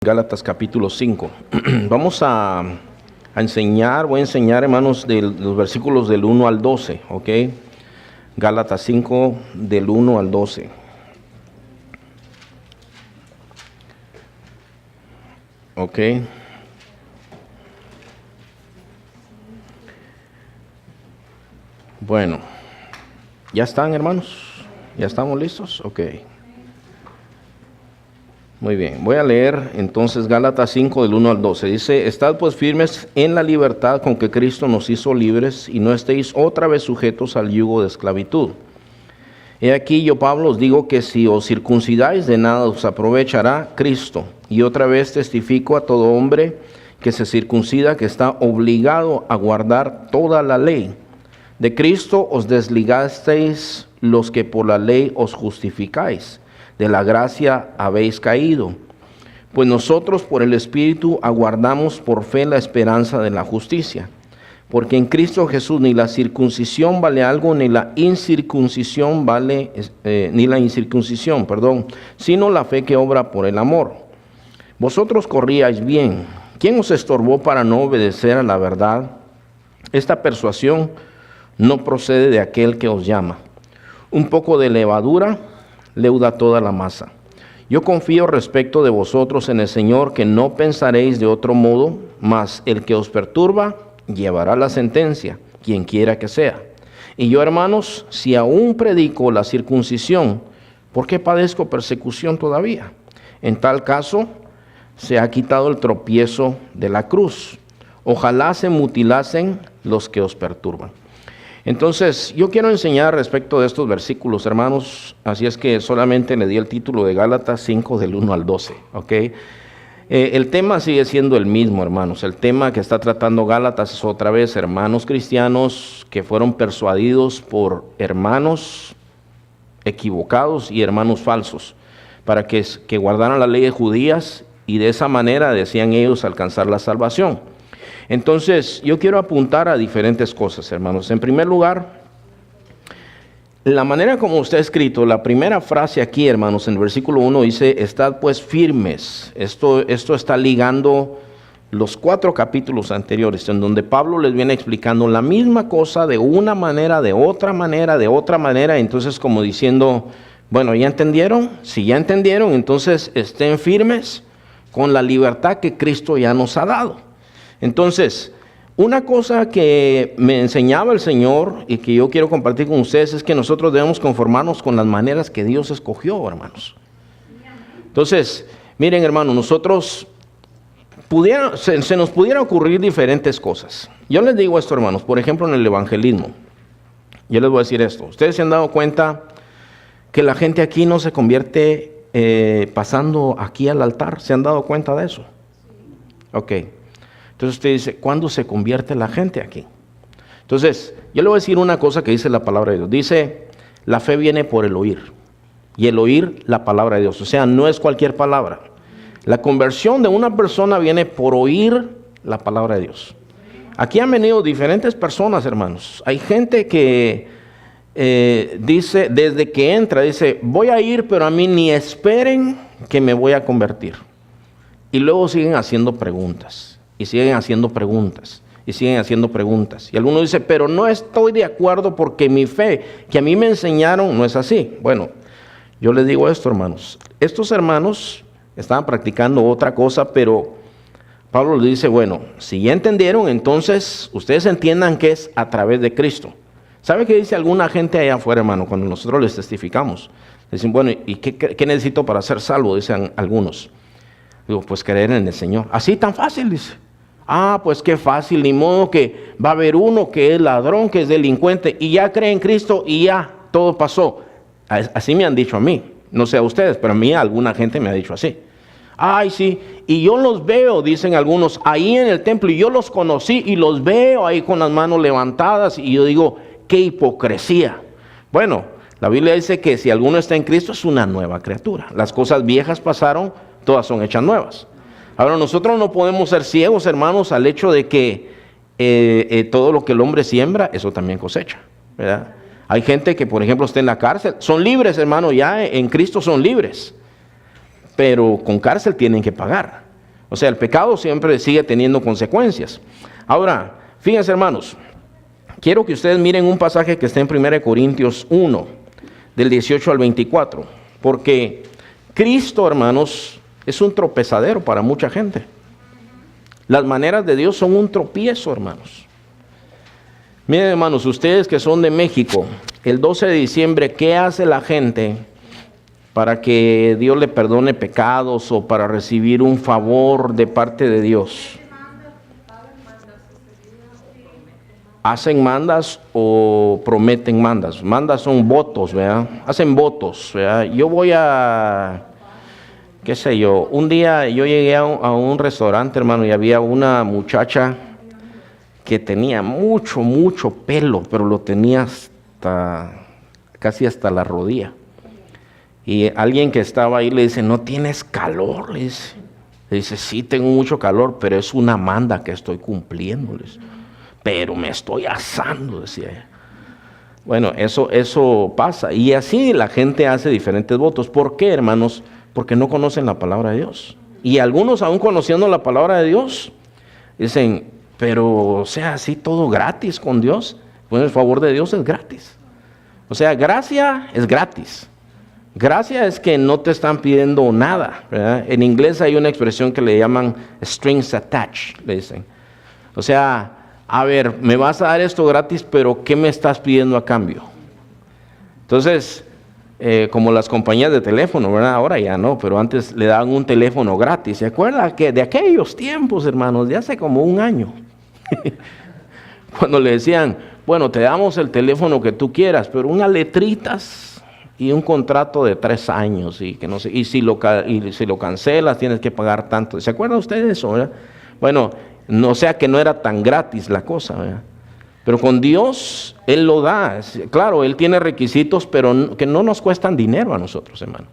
Gálatas capítulo 5. Vamos a enseñar, voy a enseñar, hermanos, de los versículos del 1 al 12, ¿ok? Gálatas 5, del 1 al 12. ¿Ok? Bueno, ¿ya están, hermanos? ¿Ya estamos listos? Ok. Muy bien, voy a leer entonces Gálatas 5 del 1 al 12. Dice: Estad pues firmes en la libertad con que Cristo nos hizo libres, y no estéis otra vez sujetos al yugo de esclavitud. He aquí yo, Pablo, os digo que si os circuncidáis, de nada os aprovechará Cristo. Y otra vez testifico a todo hombre que se circuncida, que está obligado a guardar toda la ley. De Cristo os desligasteis los que por la ley os justificáis. De la gracia habéis caído. Pues nosotros por el Espíritu aguardamos por fe la esperanza de la justicia. Porque en Cristo Jesús ni la circuncisión vale algo, ni la incircuncisión sino la fe que obra por el amor. Vosotros corríais bien. ¿Quién os estorbó para no obedecer a la verdad? Esta persuasión no procede de aquel que os llama. Un poco de levadura leuda toda la masa. Yo confío respecto de vosotros en el Señor, que no pensaréis de otro modo, mas el que os perturba llevará la sentencia, quien quiera que sea. Y yo, hermanos, si aún predico la circuncisión, ¿por qué padezco persecución todavía? En tal caso, se ha quitado el tropiezo de la cruz. Ojalá se mutilasen los que os perturban. Entonces, yo quiero enseñar respecto de estos versículos, hermanos, así es que solamente le di el título de Gálatas 5 del 1 al 12, ¿ok? El tema sigue siendo el mismo, hermanos. El tema que está tratando Gálatas es otra vez hermanos cristianos que fueron persuadidos por hermanos equivocados y hermanos falsos, para que guardaran las leyes judías y de esa manera decían ellos alcanzar la salvación. Entonces, yo quiero apuntar a diferentes cosas, hermanos. En primer lugar, la manera como está escrito, la primera frase aquí, hermanos, en el versículo 1 dice: Estad pues firmes. Esto está ligando los 4 capítulos anteriores, en donde Pablo les viene explicando la misma cosa de una manera, de otra manera. Entonces, como diciendo, bueno, ¿ya entendieron? Si ya entendieron, entonces estén firmes con la libertad que Cristo ya nos ha dado. Entonces, una cosa que me enseñaba el Señor y que yo quiero compartir con ustedes es que nosotros debemos conformarnos con las maneras que Dios escogió, hermanos. Entonces, miren, hermanos, nosotros se nos pudiera ocurrir diferentes cosas. Yo les digo esto, hermanos, por ejemplo, en el evangelismo. Yo les voy a decir esto. Ustedes se han dado cuenta que la gente aquí no se convierte pasando aquí al altar. ¿Se han dado cuenta de eso? Ok. Entonces usted dice, ¿cuándo se convierte la gente aquí? Entonces, yo le voy a decir una cosa que dice la palabra de Dios. Dice, la fe viene por el oír, y el oír la palabra de Dios. O sea, no es cualquier palabra. La conversión de una persona viene por oír la palabra de Dios. Aquí han venido diferentes personas, hermanos. Hay gente que dice, desde que entra, dice, voy a ir, pero a mí ni esperen que me voy a convertir. Y luego siguen haciendo preguntas. Y siguen haciendo preguntas, y algunos dicen, pero no estoy de acuerdo porque mi fe, que a mí me enseñaron, no es así. Bueno, yo les digo esto, hermanos. Estos hermanos estaban practicando otra cosa, pero Pablo les dice, bueno, si ya entendieron, entonces ustedes entiendan que es a través de Cristo. ¿Sabe qué dice alguna gente allá afuera, hermano, cuando nosotros les testificamos? Dicen, bueno, ¿y qué necesito para ser salvo? Dicen algunos. Digo, pues creer en el Señor. Así tan fácil, dice. Ah, pues qué fácil, ni modo que va a haber uno que es ladrón, que es delincuente, y ya cree en Cristo y ya, todo pasó. Así me han dicho a mí, no sé a ustedes, pero a mí alguna gente me ha dicho así. Ay, sí, y yo los veo, dicen algunos, ahí en el templo, y yo los conocí y los veo ahí con las manos levantadas, y yo digo, qué hipocresía. Bueno, la Biblia dice que si alguno está en Cristo es una nueva criatura. Las cosas viejas pasaron, todas son hechas nuevas. Ahora, nosotros no podemos ser ciegos, hermanos, al hecho de que todo lo que el hombre siembra, eso también cosecha, ¿verdad? Hay gente que, por ejemplo, está en la cárcel. Son libres, hermano, ya en Cristo son libres. Pero con cárcel tienen que pagar. O sea, el pecado siempre sigue teniendo consecuencias. Ahora, fíjense hermanos, quiero que ustedes miren un pasaje que está en 1 Corintios 1, del 18 al 24, porque Cristo, hermanos, es un tropezadero para mucha gente. Las maneras de Dios son un tropiezo, hermanos. Miren, hermanos, ustedes que son de México, el 12 de diciembre, ¿qué hace la gente para que Dios le perdone pecados o para recibir un favor de parte de Dios? ¿Hacen mandas o prometen mandas? Mandas son votos, ¿verdad? Hacen votos, ¿verdad? Yo voy a, qué sé yo, un día yo llegué a un restaurante, hermano, y había una muchacha que tenía mucho pelo, pero lo tenía casi hasta la rodilla. Y alguien que estaba ahí le dice, ¿no tienes calor? Le dice, sí, tengo mucho calor, pero es una manda que estoy cumpliendo. Le dice, pero me estoy asando, decía ella. Bueno, eso pasa. Y así la gente hace diferentes votos. ¿Por qué, hermanos? Porque no conocen la palabra de Dios. Y algunos, aún conociendo la palabra de Dios, dicen, pero, o sea, así todo gratis con Dios. Pues el favor de Dios es gratis. O sea, gracia es gratis. Gracia es que no te están pidiendo nada, ¿verdad? En inglés hay una expresión que le llaman strings attached, le dicen. O sea, a ver, me vas a dar esto gratis, pero ¿qué me estás pidiendo a cambio? Entonces, como las compañías de teléfono, ¿verdad? Ahora ya no, pero antes le daban un teléfono gratis. ¿Se acuerdan que de aquellos tiempos, hermanos, de hace como un año? Cuando le decían, bueno, te damos el teléfono que tú quieras, pero unas letritas y un contrato de 3 años y que no sé, y si lo cancelas tienes que pagar tanto. ¿Se acuerdan ustedes de eso, verdad? Bueno, no sea que no era tan gratis la cosa, ¿verdad? Pero con Dios, Él lo da. Claro, Él tiene requisitos, pero que no nos cuestan dinero a nosotros, hermano.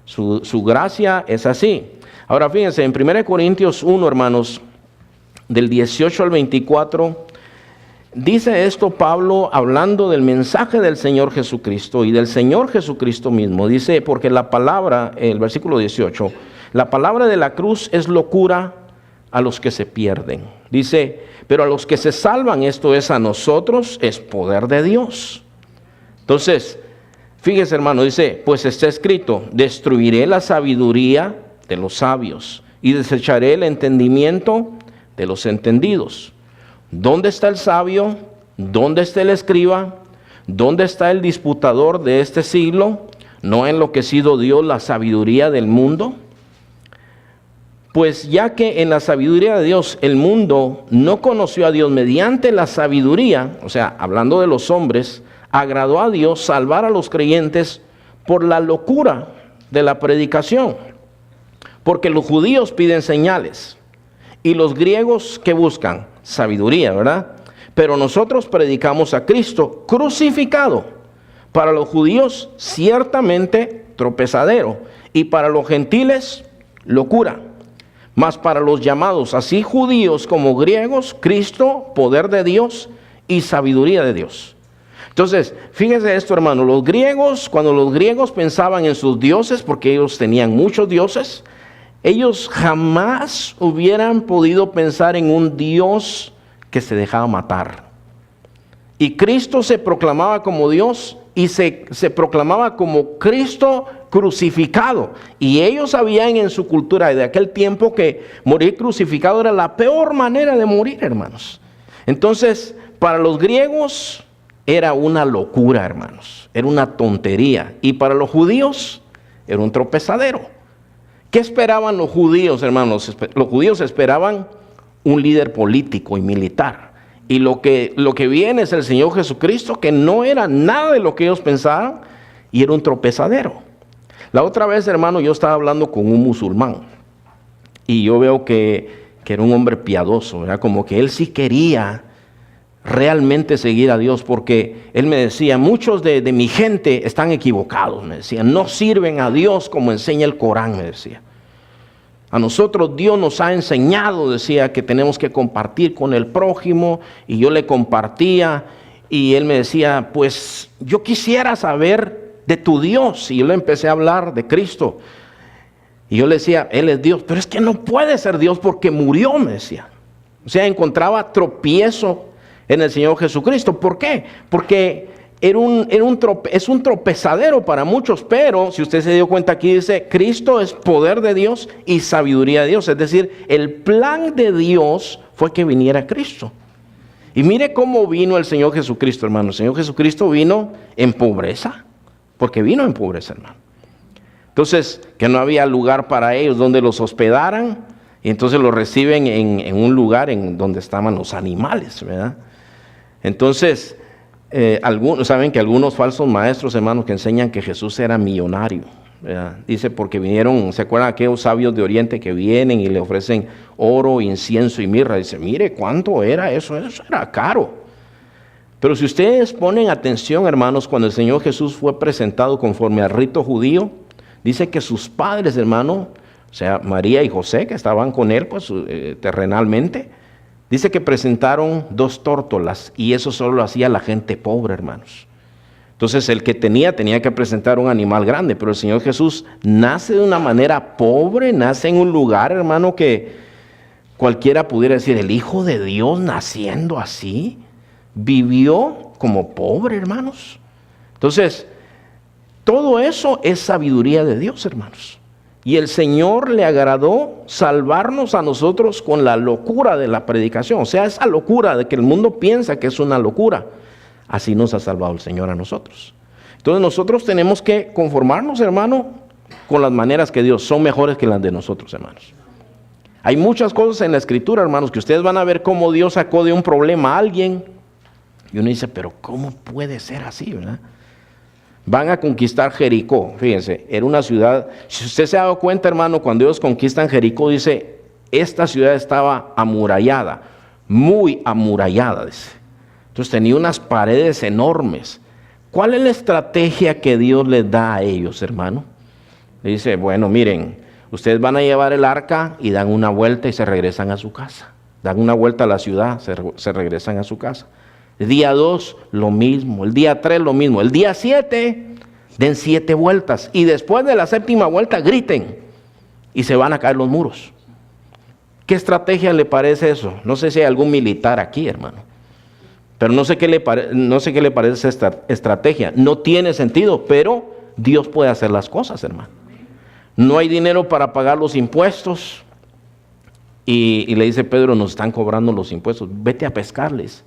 Su gracia es así. Ahora fíjense, en 1 Corintios 1, hermanos, del 18 al 24, dice esto Pablo hablando del mensaje del Señor Jesucristo y del Señor Jesucristo mismo. Dice, porque la palabra, el versículo 18, la palabra de la cruz es locura a los que se pierden. Dice, pero a los que se salvan, esto es a nosotros, es poder de Dios. Entonces, fíjese hermano, dice, pues está escrito, destruiré la sabiduría de los sabios y desecharé el entendimiento de los entendidos. ¿Dónde está el sabio? ¿Dónde está el escriba? ¿Dónde está el disputador de este siglo? ¿No ha enloquecido Dios la sabiduría del mundo? Pues ya que en la sabiduría de Dios el mundo no conoció a Dios mediante la sabiduría, o sea, hablando de los hombres, agradó a Dios salvar a los creyentes por la locura de la predicación. Porque los judíos piden señales y los griegos que buscan sabiduría, ¿verdad? Pero nosotros predicamos a Cristo crucificado. Para los judíos ciertamente tropezadero y para los gentiles locura. Mas para los llamados, así judíos como griegos, Cristo, poder de Dios y sabiduría de Dios. Entonces, fíjense esto, hermano, los griegos, cuando los griegos pensaban en sus dioses, porque ellos tenían muchos dioses, ellos jamás hubieran podido pensar en un Dios que se dejaba matar. Y Cristo se proclamaba como Dios y se proclamaba como Cristo crucificado. Y ellos sabían en su cultura de aquel tiempo que morir crucificado era la peor manera de morir, hermanos. Entonces, para los griegos era una locura, hermanos. Era una tontería. Y para los judíos era un tropezadero. ¿Qué esperaban los judíos, hermanos? Los judíos esperaban un líder político y militar. Y lo que viene es el Señor Jesucristo, que no era nada de lo que ellos pensaban y era un tropezadero. La otra vez, hermano, yo estaba hablando con un musulmán y yo veo que era un hombre piadoso, ¿verdad? Como que él sí quería realmente seguir a Dios, porque él me decía, muchos de mi gente están equivocados, me decía, no sirven a Dios como enseña el Corán, me decía. A nosotros Dios nos ha enseñado, decía, que tenemos que compartir con el prójimo, y yo le compartía, y él me decía, pues yo quisiera saber de tu Dios, y yo le empecé a hablar de Cristo. Y yo le decía, Él es Dios, pero es que no puede ser Dios porque murió, me decía. O sea, encontraba tropiezo en el Señor Jesucristo. ¿Por qué? Porque es un tropezadero para muchos, pero si usted se dio cuenta aquí dice, Cristo es poder de Dios y sabiduría de Dios. Es decir, el plan de Dios fue que viniera Cristo. Y mire cómo vino el Señor Jesucristo, hermano. El Señor Jesucristo vino en pobreza, porque vino en pobreza, hermano. Entonces, que no había lugar para ellos donde los hospedaran, y entonces los reciben en un lugar en donde estaban los animales, ¿verdad? Entonces, saben que algunos falsos maestros, hermanos, que enseñan que Jesús era millonario, ¿verdad? Dice, porque vinieron, ¿se acuerdan aquellos sabios de Oriente que vienen y le ofrecen oro, incienso y mirra? Dice, mire, ¿cuánto era eso? Eso era caro. Pero si ustedes ponen atención, hermanos, cuando el Señor Jesús fue presentado conforme al rito judío, dice que sus padres, hermano, o sea, María y José, que estaban con él, pues, terrenalmente, dice que presentaron 2 tórtolas, y eso solo lo hacía la gente pobre, hermanos. Entonces, el que tenía que presentar un animal grande, pero el Señor Jesús nace de una manera pobre, nace en un lugar, hermano, que cualquiera pudiera decir, el Hijo de Dios naciendo así, vivió como pobre, hermanos. Entonces, todo eso es sabiduría de Dios, hermanos. Y el Señor le agradó salvarnos a nosotros con la locura de la predicación. O sea, esa locura de que el mundo piensa que es una locura. Así nos ha salvado el Señor a nosotros. Entonces nosotros tenemos que conformarnos, hermano, con las maneras que Dios son mejores que las de nosotros, hermanos. Hay muchas cosas en la Escritura, hermanos, que ustedes van a ver cómo Dios sacó de un problema a alguien. Y uno dice, pero ¿cómo puede ser así, verdad? Van a conquistar Jericó, fíjense, era una ciudad, si usted se ha dado cuenta, hermano, cuando ellos conquistan Jericó, dice, esta ciudad estaba amurallada, muy amurallada, dice. Entonces tenía unas paredes enormes. ¿Cuál es la estrategia que Dios les da a ellos, hermano? Le dice, bueno, miren, ustedes van a llevar el arca y dan una vuelta y se regresan a su casa. Dan una vuelta a la ciudad, se regresan a su casa. El día 2, lo mismo. El día 3, lo mismo. El día 7, den 7 vueltas. Y después de la 7ª vuelta, griten. Y se van a caer los muros. ¿Qué estrategia le parece eso? No sé si hay algún militar aquí, hermano. Pero no sé qué le parece esta estrategia. No tiene sentido, pero Dios puede hacer las cosas, hermano. No hay dinero para pagar los impuestos. Y le dice Pedro, nos están cobrando los impuestos. Vete a pescarles.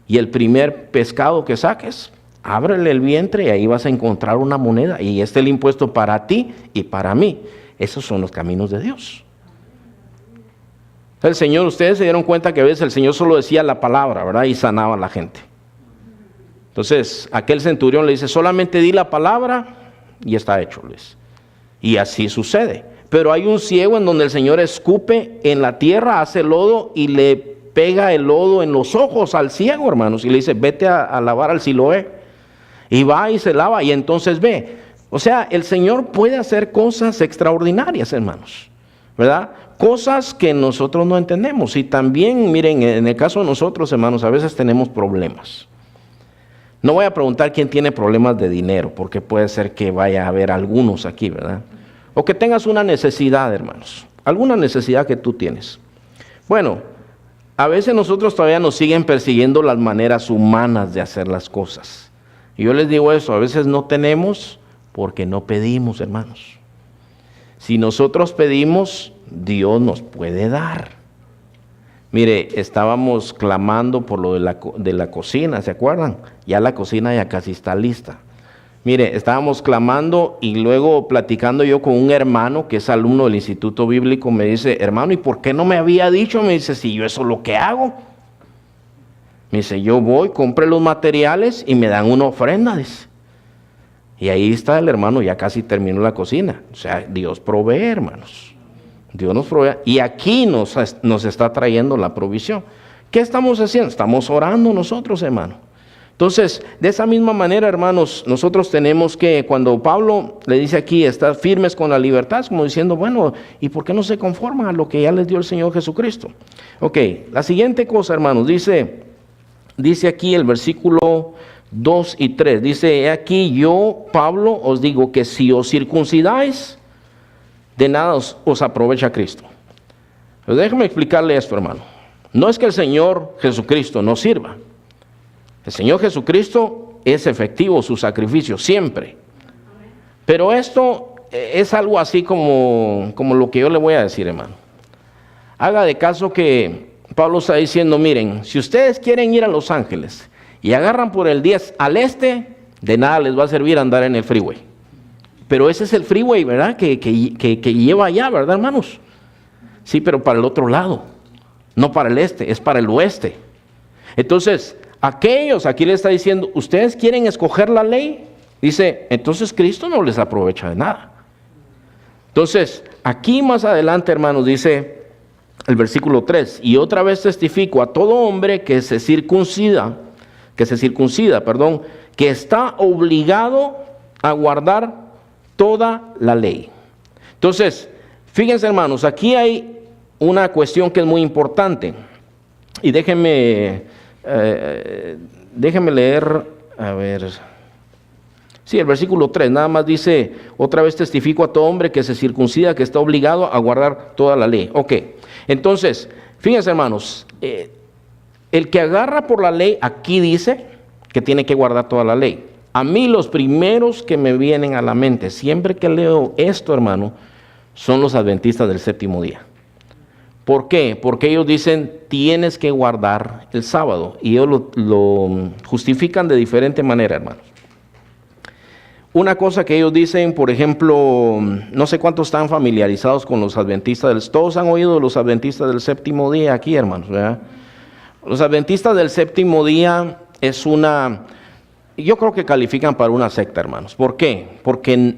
Y el primer pescado que saques, ábrele el vientre y ahí vas a encontrar una moneda. Y este es el impuesto para ti y para mí. Esos son los caminos de Dios. El Señor, ustedes se dieron cuenta que a veces el Señor solo decía la palabra, ¿verdad? Y sanaba a la gente. Entonces, aquel centurión le dice, solamente di la palabra y está hecho, Luis. Y así sucede. Pero hay un ciego en donde el Señor escupe en la tierra, hace lodo y le pega el lodo en los ojos al ciego, hermanos, y le dice, vete a lavar al Siloé. Y va y se lava y entonces ve. O sea, el Señor puede hacer cosas extraordinarias, hermanos, ¿verdad? Cosas que nosotros no entendemos. Y también, miren, en el caso de nosotros, hermanos, a veces tenemos problemas. No voy a preguntar quién tiene problemas de dinero, porque puede ser que vaya a haber algunos aquí, ¿verdad? O que tengas una necesidad, hermanos. Alguna necesidad que tú tienes. Bueno, a veces nosotros todavía nos siguen persiguiendo las maneras humanas de hacer las cosas. Y yo les digo eso, a veces no tenemos porque no pedimos, hermanos. Si nosotros pedimos, Dios nos puede dar. Mire, estábamos clamando por lo de la cocina, ¿se acuerdan? Ya la cocina ya casi está lista. Mire, estábamos clamando y luego platicando yo con un hermano que es alumno del Instituto Bíblico, me dice, hermano, ¿y por qué no me había dicho? Me dice, si yo eso es lo que hago. Me dice, yo voy, compré los materiales y me dan una ofrenda, dice. Y ahí está el hermano, ya casi terminó la cocina. O sea, Dios provee, hermanos. Dios nos provee. Y aquí nos está trayendo la provisión. ¿Qué estamos haciendo? Estamos orando nosotros, hermano. Entonces, de esa misma manera, hermanos, nosotros tenemos que, cuando Pablo le dice aquí, estar firmes con la libertad, como diciendo, bueno, ¿y por qué no se conforman a lo que ya les dio el Señor Jesucristo? Ok, la siguiente cosa, hermanos, dice aquí el versículo 2 y 3, dice, he aquí yo, Pablo, os digo que si os circuncidáis, de nada os aprovecha Cristo. Pero déjeme explicarle esto, hermano. No es que el Señor Jesucristo no sirva. El Señor Jesucristo es efectivo, su sacrificio, siempre. Pero esto es algo así como lo que yo le voy a decir, hermano. Haga de caso que Pablo está diciendo, miren, si ustedes quieren ir a Los Ángeles y agarran por el 10 al este, de nada les va a servir andar en el freeway. Pero ese es el freeway, ¿verdad? Que lleva allá, ¿verdad, hermanos? Sí, pero para el otro lado, no para el este, es para el oeste. Entonces, aquellos, aquí le está diciendo, ¿ustedes quieren escoger la ley? Dice, entonces Cristo no les aprovecha de nada. Entonces, aquí más adelante, hermanos, dice el versículo 3, y otra vez testifico a todo hombre que se circuncida, que está obligado a guardar toda la ley. Entonces, fíjense, hermanos, aquí hay una cuestión que es muy importante. Y déjenme leer, a ver. Sí, el versículo 3, nada más dice, otra vez testifico a todo hombre que se circuncida, que está obligado a guardar toda la ley. Ok, entonces, fíjense, hermanos, el que agarra por la ley, aquí dice que tiene que guardar toda la ley. A mí los primeros que me vienen a la mente, siempre que leo esto, hermano, son los adventistas del séptimo día. ¿Por qué? Porque ellos dicen, tienes que guardar el sábado. Y ellos lo justifican de diferente manera, hermanos. Una cosa que ellos dicen, por ejemplo, no sé cuántos están familiarizados con los adventistas, todos han oído de los adventistas del séptimo día aquí, hermanos, ¿verdad? Los adventistas del séptimo día es yo creo que califican para una secta, hermanos. ¿Por qué? Porque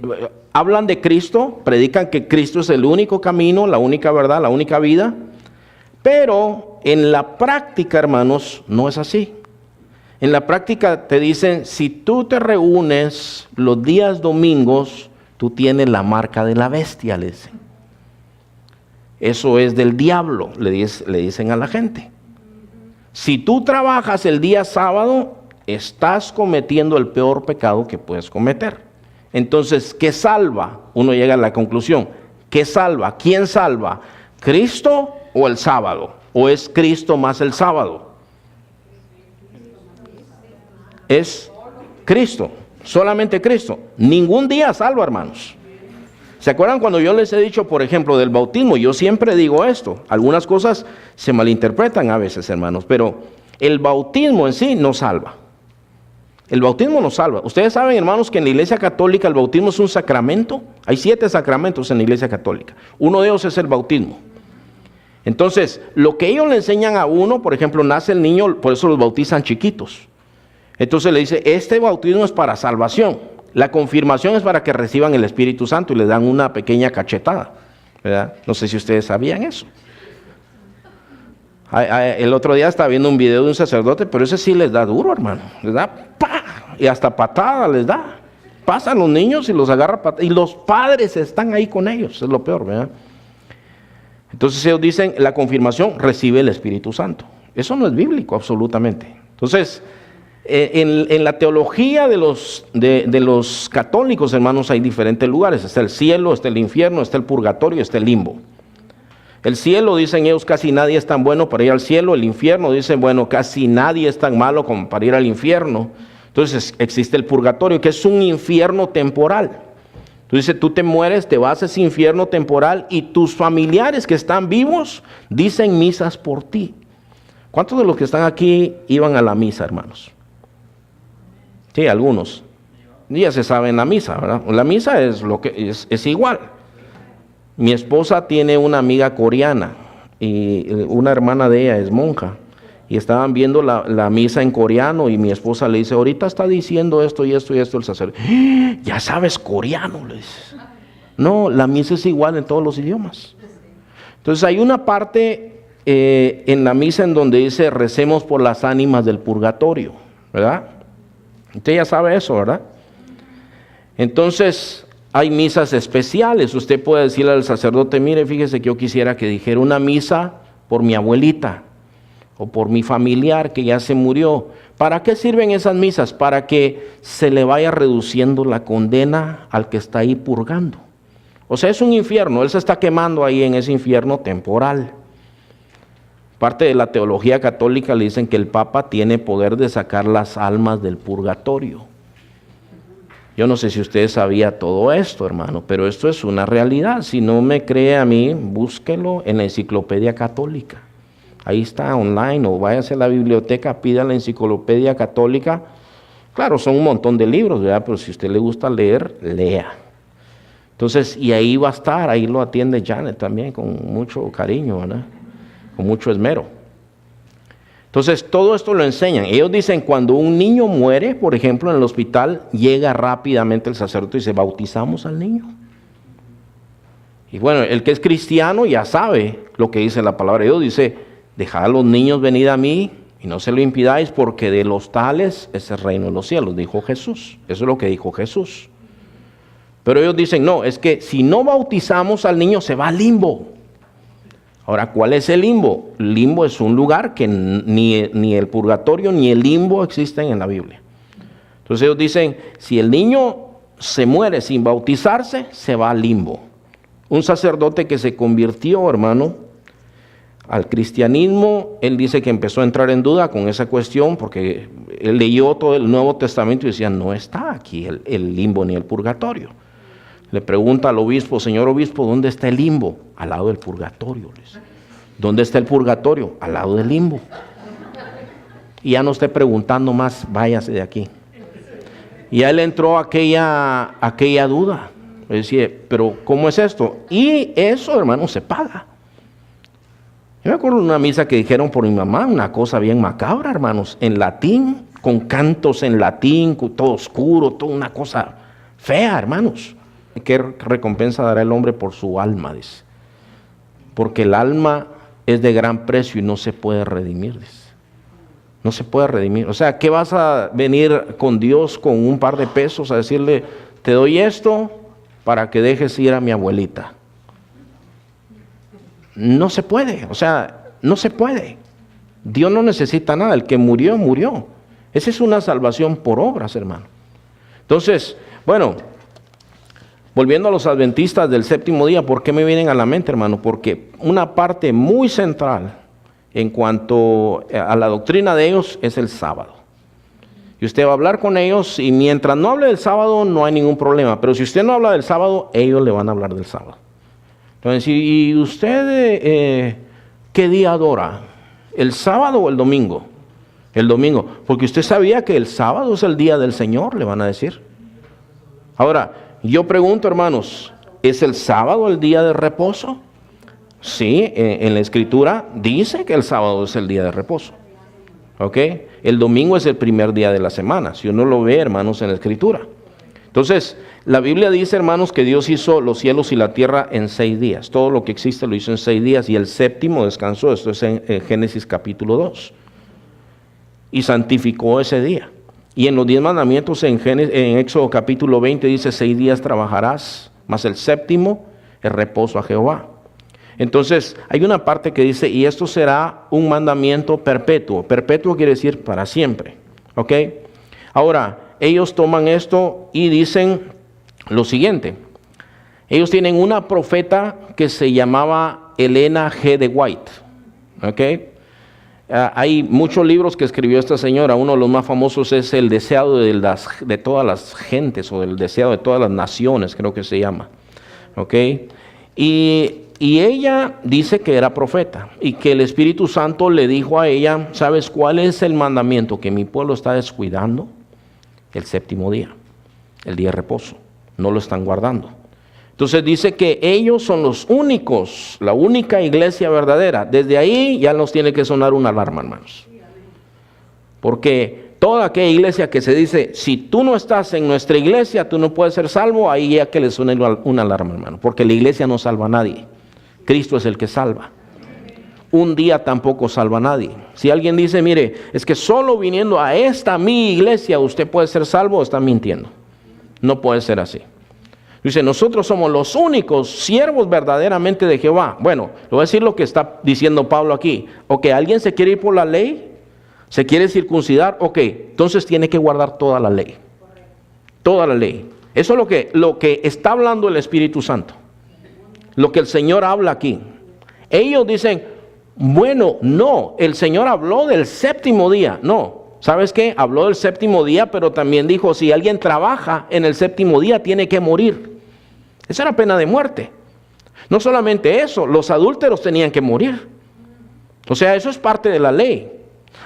hablan de Cristo, predican que Cristo es el único camino, la única verdad, la única vida, pero en la práctica, hermanos, no es así. En la práctica te dicen, si tú te reúnes los días domingos, tú tienes la marca de la bestia, le dicen. Eso es del diablo, le dicen a la gente. Si tú trabajas el día sábado, estás cometiendo el peor pecado que puedes cometer. Entonces, ¿qué salva? Uno llega a la conclusión, ¿qué salva? ¿Quién salva? ¿Cristo o el sábado? ¿O es Cristo más el sábado? Es Cristo, solamente Cristo. Ningún día salva, hermanos. ¿Se acuerdan cuando yo les he dicho, por ejemplo, del bautismo? Yo siempre digo esto. Algunas cosas se malinterpretan a veces, hermanos, pero el bautismo en sí no salva. El bautismo no salva. Ustedes saben, hermanos, que en la Iglesia Católica el bautismo es un sacramento. Hay 7 sacramentos en la Iglesia Católica. Uno de ellos es el bautismo. Entonces, lo que ellos le enseñan a uno, por ejemplo, nace el niño, por eso los bautizan chiquitos. Entonces le dice, este bautismo es para salvación. La confirmación es para que reciban el Espíritu Santo y le dan una pequeña cachetada, ¿verdad? No sé si ustedes sabían eso. El otro día estaba viendo un video de un sacerdote, pero ese sí les da duro, hermano. Les da ¡pah! Y hasta patada les da. Pasan los niños y los agarra patada. Y los padres están ahí con ellos, es lo peor, ¿verdad? Entonces ellos dicen, la confirmación recibe el Espíritu Santo. Eso no es bíblico, absolutamente. Entonces, en la teología de los católicos, hermanos, hay diferentes lugares. Está el cielo, está el infierno, está el purgatorio, está el limbo. El cielo, dicen ellos, casi nadie es tan bueno para ir al cielo. El infierno, dicen, bueno, casi nadie es tan malo como para ir al infierno. Entonces existe el purgatorio, que es un infierno temporal. Entonces tú te mueres, te vas a ese infierno temporal y tus familiares que están vivos dicen misas por ti. ¿Cuántos de los que están aquí iban a la misa, hermanos? Sí, algunos. Ya se sabe en la misa, ¿verdad? La misa es lo que es igual. Mi esposa tiene una amiga coreana y una hermana de ella es monja. Y estaban viendo la misa en coreano y mi esposa le dice, ahorita está diciendo esto y esto y esto el sacerdote. ¡Ah! Ya sabes coreano, le dice. No, la misa es igual en todos los idiomas. Entonces hay una parte en la misa en donde dice, recemos por las ánimas del purgatorio, ¿verdad? Usted ya sabe eso, ¿verdad? Entonces, hay misas especiales. Usted puede decirle al sacerdote, mire, fíjese que yo quisiera que dijera una misa por mi abuelita o por mi familiar que ya se murió. ¿Para qué sirven esas misas? Para que se le vaya reduciendo la condena al que está ahí purgando. O sea, es un infierno, él se está quemando ahí en ese infierno temporal. Parte de la teología católica le dicen que el Papa tiene poder de sacar las almas del purgatorio. Yo no sé si usted sabía todo esto, hermano, pero esto es una realidad. Si no me cree a mí, búsquelo en la Enciclopedia Católica. Ahí está online, o váyase a la biblioteca, pida la Enciclopedia Católica. Claro, son un montón de libros, ¿verdad? Pero si a usted le gusta leer, lea. Entonces, y ahí va a estar, ahí lo atiende Janet también con mucho cariño, ¿verdad? Con mucho esmero. Entonces, todo esto lo enseñan. Ellos dicen, cuando un niño muere, por ejemplo, en el hospital, llega rápidamente el sacerdote y dice, bautizamos al niño. Y bueno, el que es cristiano ya sabe lo que dice la palabra de Dios. Dice, dejad a los niños venir a mí y no se lo impidáis, porque de los tales es el reino de los cielos, dijo Jesús. Eso es lo que dijo Jesús. Pero ellos dicen, no, es que si no bautizamos al niño se va al limbo. Ahora, ¿cuál es el limbo? El limbo es un lugar que ni el purgatorio ni el limbo existen en la Biblia. Entonces ellos dicen, si el niño se muere sin bautizarse, se va al limbo. Un sacerdote que se convirtió, hermano, al cristianismo, él dice que empezó a entrar en duda con esa cuestión porque él leyó todo el Nuevo Testamento y decía, no está aquí el limbo ni el purgatorio. Le pregunta al obispo, señor obispo, ¿dónde está el limbo? Al lado del purgatorio. ¿Dónde está el purgatorio? Al lado del limbo. Y ya no esté preguntando más, váyase de aquí. Y a él entró aquella duda. Decía, pero ¿cómo es esto? Y eso, hermano, se paga. Yo me acuerdo de una misa que dijeron por mi mamá, una cosa bien macabra, hermanos, en latín, con cantos en latín, todo oscuro, toda una cosa fea, hermanos. ¿Qué recompensa dará el hombre por su alma? Dice. Porque el alma es de gran precio y no se puede redimir, dice. No se puede redimir. O sea, ¿qué vas a venir con Dios con un par de pesos a decirle, te doy esto para que dejes ir a mi abuelita? No se puede, o sea, no se puede. Dios no necesita nada, el que murió, murió. Esa es una salvación por obras, hermano. Entonces, bueno, volviendo a los adventistas del séptimo día, ¿por qué me vienen a la mente, hermano? Porque una parte muy central en cuanto a la doctrina de ellos es el sábado. Y usted va a hablar con ellos y mientras no hable del sábado no hay ningún problema. Pero si usted no habla del sábado, ellos le van a hablar del sábado. Entonces, ¿y usted qué día adora? ¿El sábado o el domingo? El domingo. Porque usted sabía que el sábado es el día del Señor, le van a decir. Ahora, yo pregunto, hermanos, ¿es el sábado el día de reposo? Sí, en la Escritura dice que el sábado es el día de reposo. ¿Ok? El domingo es el primer día de la semana, si uno lo ve, hermanos, en la Escritura. Entonces, la Biblia dice, hermanos, que Dios hizo los cielos y la tierra en 6 días. Todo lo que existe lo hizo en 6 días y el séptimo descansó. Esto es en Génesis capítulo 2. Y santificó ese día. Y en los 10 mandamientos en Éxodo capítulo 20 dice, 6 días trabajarás, más el séptimo es reposo a Jehová. Entonces, hay una parte que dice, y esto será un mandamiento perpetuo. Perpetuo quiere decir para siempre. ¿Ok? Ahora, ellos toman esto y dicen lo siguiente. Ellos tienen una profeta que se llamaba Elena G. de White. ¿Ok? Hay muchos libros que escribió esta señora. Uno de los más famosos es El deseado de todas las gentes, o El deseado de todas las naciones, creo que se llama. ¿Ok? Y ella dice que era profeta y que el Espíritu Santo le dijo a ella, ¿sabes cuál es el mandamiento que mi pueblo está descuidando? El séptimo día, el día de reposo. No lo están guardando. Entonces dice que ellos son los únicos, la única iglesia verdadera. Desde ahí ya nos tiene que sonar una alarma, hermanos. Porque toda aquella iglesia que se dice, si tú no estás en nuestra iglesia, tú no puedes ser salvo, ahí ya que le suene una alarma, hermano. Porque la iglesia no salva a nadie. Cristo es el que salva. Un día tampoco salva a nadie. Si alguien dice, mire, es que solo viniendo a esta mi iglesia usted puede ser salvo, está mintiendo. No puede ser así. Dice, nosotros somos los únicos siervos verdaderamente de Jehová. Bueno, le voy a decir lo que está diciendo Pablo aquí. Ok, ¿alguien se quiere ir por la ley? ¿Se quiere circuncidar? Ok, entonces tiene que guardar toda la ley. Toda la ley. Eso es lo que está hablando el Espíritu Santo. lo que el Señor habla aquí. Ellos dicen, bueno, no, el Señor habló del séptimo día. No, ¿sabes qué? Habló del séptimo día, pero también dijo, si alguien trabaja en el séptimo día, tiene que morir. Esa era pena de muerte. No solamente eso, los adúlteros tenían que morir. O sea, eso es parte de la ley.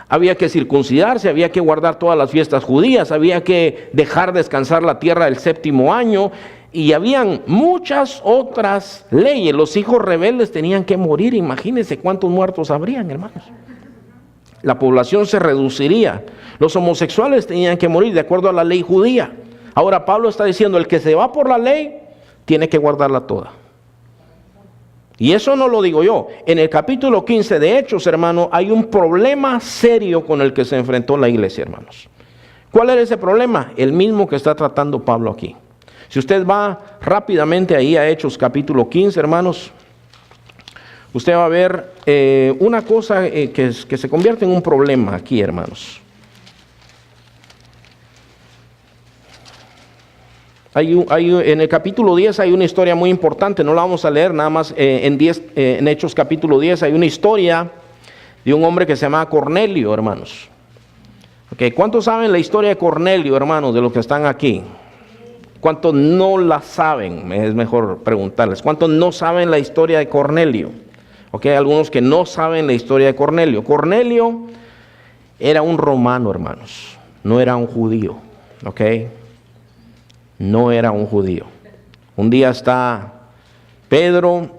Había que circuncidarse, había que guardar todas las fiestas judías, había que dejar descansar la tierra el séptimo año, y habían muchas otras leyes. Los hijos rebeldes tenían que morir. Imagínense cuántos muertos habrían, hermanos. La población se reduciría. Los homosexuales tenían que morir de acuerdo a la ley judía. Ahora Pablo está diciendo, el que se va por la ley, tiene que guardarla toda. Y eso no lo digo yo. En el capítulo 15 de Hechos, hermano, hay un problema serio con el que se enfrentó la iglesia, hermanos. ¿Cuál era ese problema? El mismo que está tratando Pablo aquí. Si usted va rápidamente ahí a Hechos capítulo 15, hermanos, usted va a ver una cosa que se convierte en un problema aquí, hermanos. En el capítulo 10 hay una historia muy importante, no la vamos a leer, nada más en Hechos capítulo 10 hay una historia de un hombre que se llama Cornelio, hermanos. Okay, ¿cuántos saben la historia de Cornelio, hermanos, de los que están aquí? ¿Cuántos no la saben? Es mejor preguntarles. ¿Cuántos no saben la historia de Cornelio? Okay, hay algunos que no saben la historia de Cornelio. Cornelio era un romano, hermanos, no era un judío, ¿ok? No era un judío. Un día está Pedro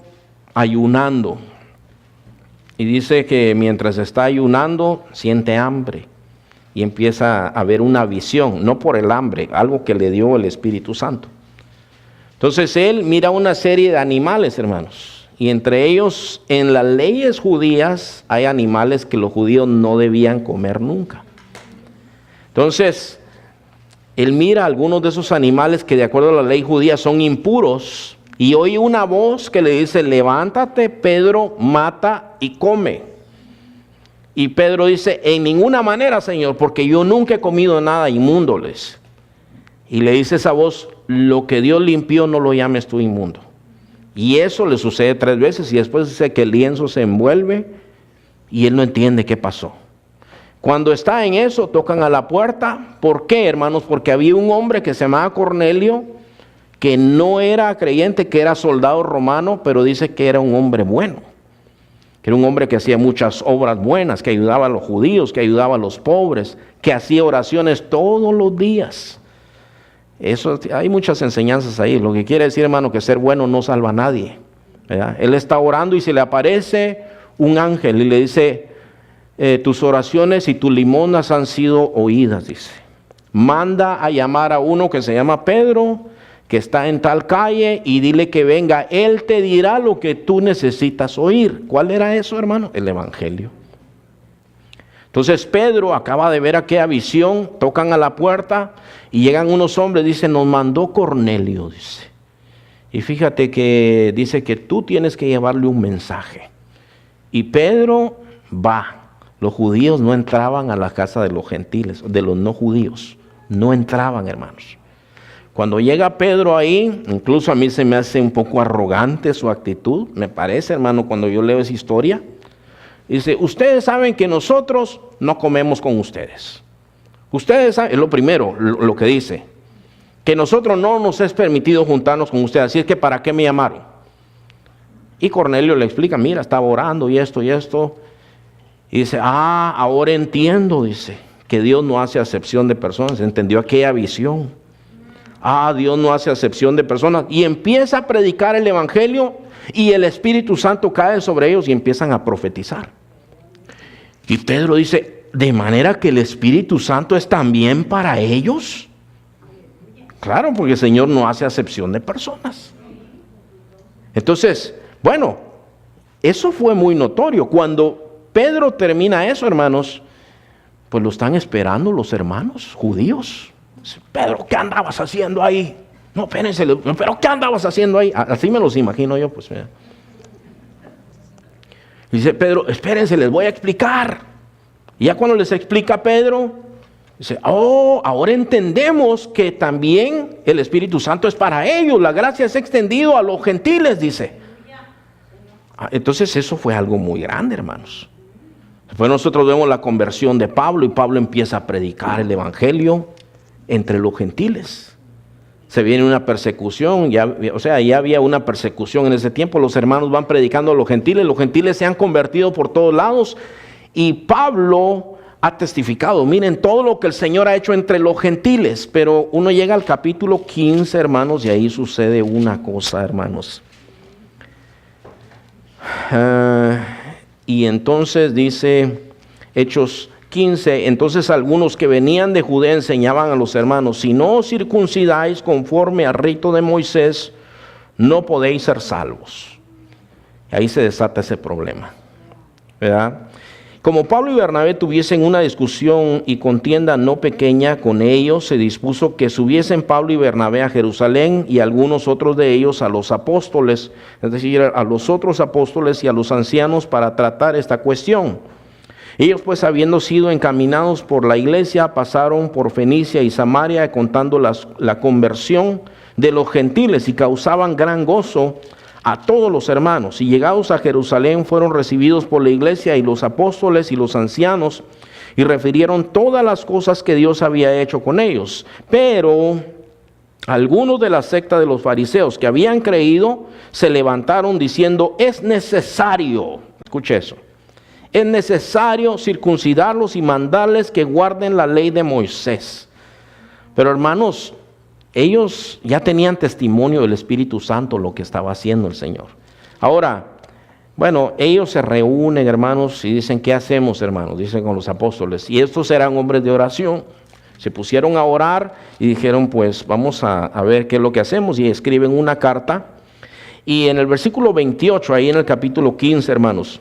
ayunando y dice que mientras está ayunando siente hambre y empieza a ver una visión, no por el hambre, algo que le dio el Espíritu Santo. Entonces él mira una serie de animales, hermanos, y entre ellos en las leyes judías hay animales que los judíos no debían comer nunca. Entonces él mira algunos de esos animales que de acuerdo a la ley judía son impuros y oye una voz que le dice, levántate Pedro, mata y come. Y Pedro dice, en ninguna manera, Señor, porque yo nunca he comido nada inmundo, les. Y le dice esa voz, lo que Dios limpió no lo llames tú inmundo. Y eso le sucede 3 veces y después dice que el lienzo se envuelve y él no entiende qué pasó. Cuando está en eso, tocan a la puerta. ¿Por qué, hermanos? Porque había un hombre que se llamaba Cornelio, que no era creyente, que era soldado romano, pero dice que era un hombre bueno. Que era un hombre que hacía muchas obras buenas, que ayudaba a los judíos, que ayudaba a los pobres, que hacía oraciones todos los días. Eso, hay muchas enseñanzas ahí. Lo que quiere decir, hermano, que ser bueno no salva a nadie, ¿verdad? Él está orando y se le aparece un ángel y le dice, tus oraciones y tus limonas han sido oídas, dice. Manda a llamar a uno que se llama Pedro, que está en tal calle, y dile que venga. Él te dirá lo que tú necesitas oír. ¿Cuál era eso, hermano? El evangelio. Entonces Pedro acaba de ver aquella visión, tocan a la puerta y llegan unos hombres, dice, nos mandó Cornelio, dice. Y fíjate que dice que tú tienes que llevarle un mensaje. Y Pedro va. Los judíos no entraban a la casa de los gentiles, de los no judíos. No entraban, hermanos. Cuando llega Pedro ahí, incluso a mí se me hace un poco arrogante su actitud, me parece, hermano, cuando yo leo esa historia. Dice, ustedes saben que nosotros no comemos con ustedes. Ustedes saben, es lo primero, lo que dice, que nosotros no nos es permitido juntarnos con ustedes, así es que ¿para qué me llamaron? Y Cornelio le explica, mira, estaba orando y esto y esto. Y dice, ahora entiendo, dice, que Dios no hace acepción de personas. Entendió aquella visión. Dios no hace acepción de personas. Y empieza a predicar el evangelio y el Espíritu Santo cae sobre ellos y empiezan a profetizar. Y Pedro dice, ¿de manera que el Espíritu Santo es también para ellos? Claro, porque el Señor no hace acepción de personas. Entonces, bueno, eso fue muy notorio. Cuando Pedro termina eso, hermanos, pues lo están esperando los hermanos judíos. Dice, Pedro, ¿qué andabas haciendo ahí? No, espérense, pero ¿qué andabas haciendo ahí? Así me los imagino yo, pues. Mira. Dice Pedro, espérense, les voy a explicar. Y ya cuando les explica Pedro, dice, ahora entendemos que también el Espíritu Santo es para ellos. La gracia es extendido a los gentiles, dice. Entonces eso fue algo muy grande, hermanos. Después nosotros vemos la conversión de Pablo y Pablo empieza a predicar el evangelio entre los gentiles. Se viene una persecución, ya había una persecución en ese tiempo. Los hermanos van predicando a los gentiles se han convertido por todos lados y Pablo ha testificado, miren todo lo que el Señor ha hecho entre los gentiles. Pero uno llega al capítulo 15, hermanos, y ahí sucede una cosa, hermanos. Y entonces dice Hechos 15, entonces algunos que venían de Judea enseñaban a los hermanos, si no os circuncidáis conforme al rito de Moisés, no podéis ser salvos. Y ahí se desata ese problema, ¿verdad? Como Pablo y Bernabé tuviesen una discusión y contienda no pequeña con ellos, se dispuso que subiesen Pablo y Bernabé a Jerusalén y algunos otros de ellos a los apóstoles, es decir, a los otros apóstoles y a los ancianos para tratar esta cuestión. Ellos pues, habiendo sido encaminados por la iglesia, pasaron por Fenicia y Samaria contando la conversión de los gentiles y causaban gran gozo a todos los hermanos. Y llegados a Jerusalén fueron recibidos por la iglesia y los apóstoles y los ancianos y refirieron todas las cosas que Dios había hecho con ellos. Pero algunos de la secta de los fariseos que habían creído se levantaron diciendo, es necesario, escuche eso, es necesario circuncidarlos y mandarles que guarden la ley de Moisés. Pero hermanos, ellos ya tenían testimonio del Espíritu Santo lo que estaba haciendo el Señor. Ahora, bueno, ellos se reúnen, hermanos, y dicen, ¿qué hacemos, hermanos? Dicen con los apóstoles. Y estos eran hombres de oración. Se pusieron a orar y dijeron, pues vamos a ver qué es lo que hacemos. Y escriben una carta. Y en el versículo 28, ahí en el capítulo 15, hermanos,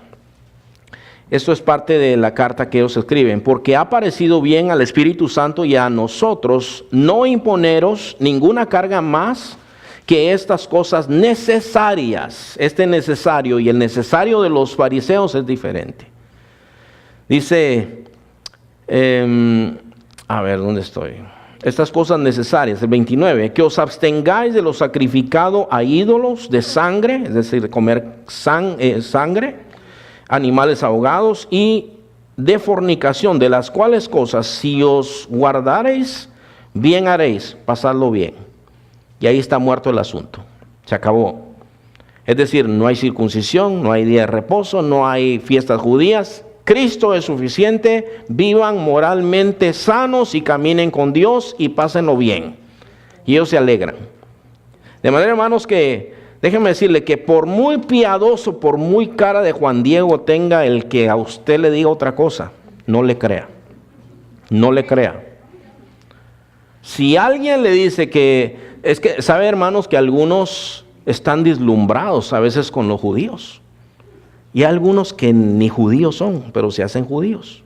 esto es parte de la carta que ellos escriben. Porque ha parecido bien al Espíritu Santo y a nosotros no imponeros ninguna carga más que estas cosas necesarias. Este necesario y el necesario de los fariseos es diferente. Dice, a ver, ¿dónde estoy? Estas cosas necesarias, el 29, que os abstengáis de lo sacrificado a ídolos de sangre, es decir, de comer sangre, animales ahogados y de fornicación, de las cuales cosas si os guardareis, bien haréis, pasadlo bien. Y ahí está muerto el asunto, se acabó. Es decir, no hay circuncisión, no hay día de reposo, no hay fiestas judías. Cristo es suficiente, vivan moralmente sanos y caminen con Dios y pásenlo bien. Y ellos se alegran. De manera, hermanos, que déjeme decirle que por muy piadoso, por muy cara de Juan Diego tenga el que a usted le diga otra cosa, no le crea. No le crea. Si alguien le dice que, es que, sabe, hermanos, que algunos están deslumbrados a veces con los judíos. Y hay algunos que ni judíos son, pero se hacen judíos.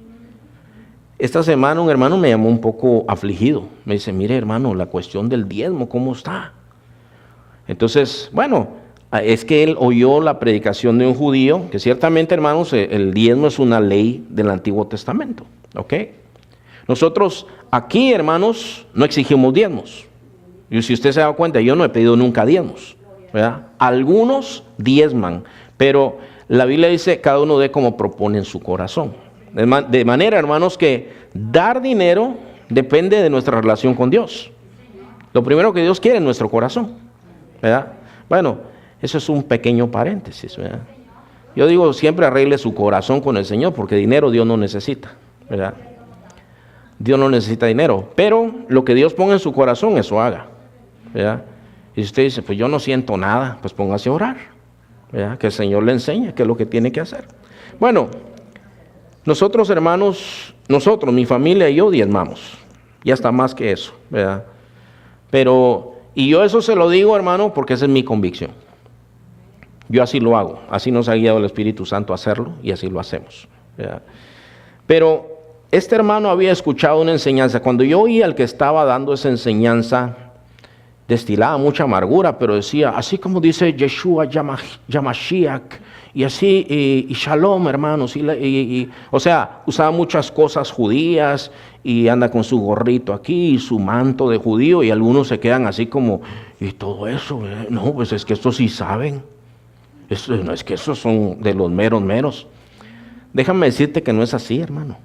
Esta semana un hermano me llamó un poco afligido. Me dice, mire, hermano, la cuestión del diezmo, ¿cómo está? Entonces, bueno, es que él oyó la predicación de un judío, que ciertamente, hermanos, el diezmo es una ley del Antiguo Testamento, ¿ok? Nosotros aquí, hermanos, no exigimos diezmos. Y si usted se da cuenta, yo no he pedido nunca diezmos, ¿verdad? Algunos diezman, pero la Biblia dice, cada uno dé como propone en su corazón. De manera, hermanos, que dar dinero depende de nuestra relación con Dios. Lo primero que Dios quiere es nuestro corazón, ¿verdad? Bueno, eso es un pequeño paréntesis, ¿verdad? Yo digo, siempre arregle su corazón con el Señor, porque dinero Dios no necesita, ¿verdad? Dios no necesita dinero, pero lo que Dios ponga en su corazón, eso haga, ¿verdad? Y si usted dice, pues yo no siento nada, pues póngase a orar, ¿verdad? Que el Señor le enseñe qué es lo que tiene que hacer. Bueno, nosotros, hermanos, mi familia y yo diezmamos, y hasta más que eso, ¿verdad? Pero, y yo eso se lo digo, hermano, porque esa es mi convicción. Yo así lo hago, así nos ha guiado el Espíritu Santo a hacerlo, y así lo hacemos, ¿verdad? Pero este hermano había escuchado una enseñanza. Cuando yo oí al que estaba dando esa enseñanza, destilaba mucha amargura, pero decía, así como dice Yeshua Yamashiach, y así, y Shalom, hermanos, o sea, usaba muchas cosas judías, y anda con su gorrito aquí, y su manto de judío, y algunos se quedan así como, y todo eso, no, pues es que estos sí saben. No es que esos son de los meros meros. Déjame decirte que no es así, hermano.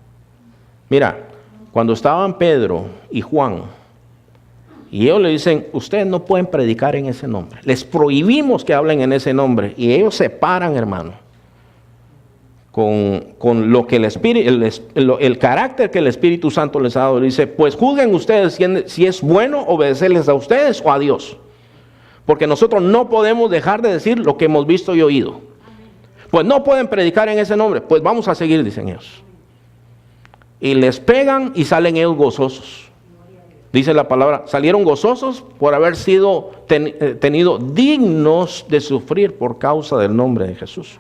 Mira, cuando estaban Pedro y Juan, y ellos le dicen, ustedes no pueden predicar en ese nombre. Les prohibimos que hablen en ese nombre. Y ellos se paran, hermano, con lo que el carácter que el Espíritu Santo les ha dado. Le dice, pues juzguen ustedes si es bueno obedecerles a ustedes o a Dios. Porque nosotros no podemos dejar de decir lo que hemos visto y oído. Pues no pueden predicar en ese nombre. Pues vamos a seguir, dicen ellos. Y les pegan y salen ellos gozosos. Dice la palabra, salieron gozosos por haber sido tenido dignos de sufrir por causa del nombre de Jesús.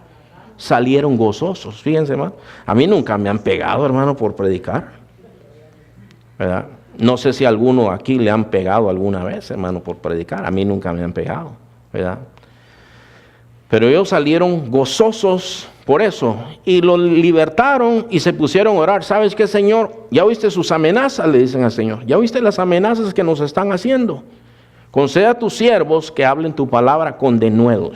Salieron gozosos, fíjense, hermano. A mí nunca me han pegado, hermano, por predicar, ¿verdad? No sé si a alguno aquí le han pegado alguna vez, hermano, por predicar. A mí nunca me han pegado, ¿verdad? Pero ellos salieron gozosos por eso y lo libertaron y se pusieron a orar. ¿Sabes qué, Señor? ¿Ya oíste sus amenazas? Le dicen al Señor. ¿Ya oíste las amenazas que nos están haciendo? Concede a tus siervos que hablen tu palabra con denuedo.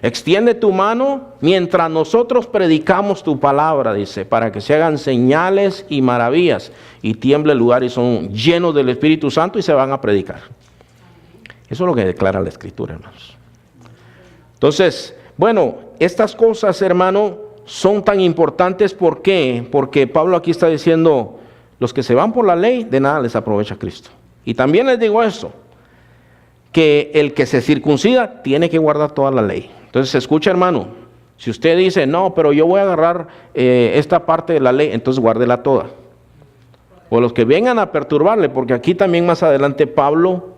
Extiende tu mano mientras nosotros predicamos tu palabra, dice, para que se hagan señales y maravillas y tiemble el lugar y son llenos del Espíritu Santo y se van a predicar. Eso es lo que declara la Escritura, hermanos. Entonces, bueno, estas cosas, hermano, son tan importantes. ¿Por qué? Porque Pablo aquí está diciendo, los que se van por la ley, de nada les aprovecha Cristo. Y también les digo esto, que el que se circuncida tiene que guardar toda la ley. Entonces, escucha, hermano, si usted dice, no, pero yo voy a agarrar esta parte de la ley, entonces guárdela toda. O los que vengan a perturbarle, porque aquí también más adelante Pablo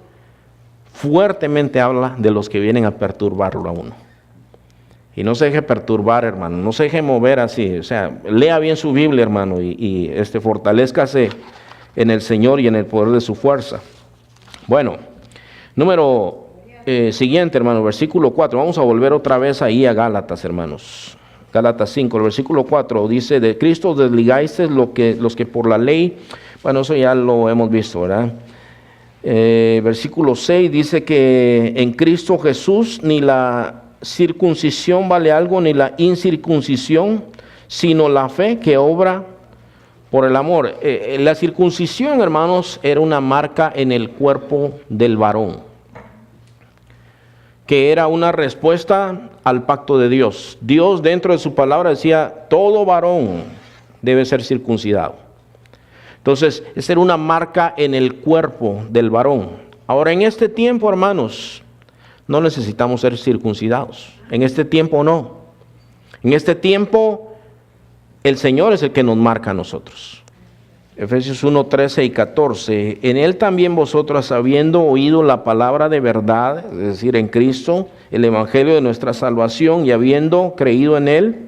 fuertemente habla de los que vienen a perturbarlo a uno. Y no se deje perturbar, hermano, no se deje mover así. O sea, lea bien su Biblia, hermano, y fortalézcase en el Señor y en el poder de su fuerza. Bueno, siguiente, hermano, versículo 4. Vamos a volver otra vez ahí a Gálatas, hermanos. Gálatas 5, el versículo 4 dice, de Cristo desligasteis los que por la ley, bueno, eso ya lo hemos visto, ¿verdad? Versículo 6 dice que en Cristo Jesús ni la circuncisión vale algo, ni la incircuncisión, sino la fe que obra por el amor. La circuncisión, hermanos, era una marca en el cuerpo del varón, que era una respuesta al pacto de Dios. Dios dentro de su palabra decía, todo varón debe ser circuncidado. Entonces, esa era una marca en el cuerpo del varón. Ahora, en este tiempo, hermanos, no necesitamos ser circuncidados. En este tiempo no. En este tiempo, el Señor es el que nos marca a nosotros. Efesios 1, 13 y 14. En Él también vosotros, habiendo oído la palabra de verdad, es decir, en Cristo, el evangelio de nuestra salvación, y habiendo creído en Él,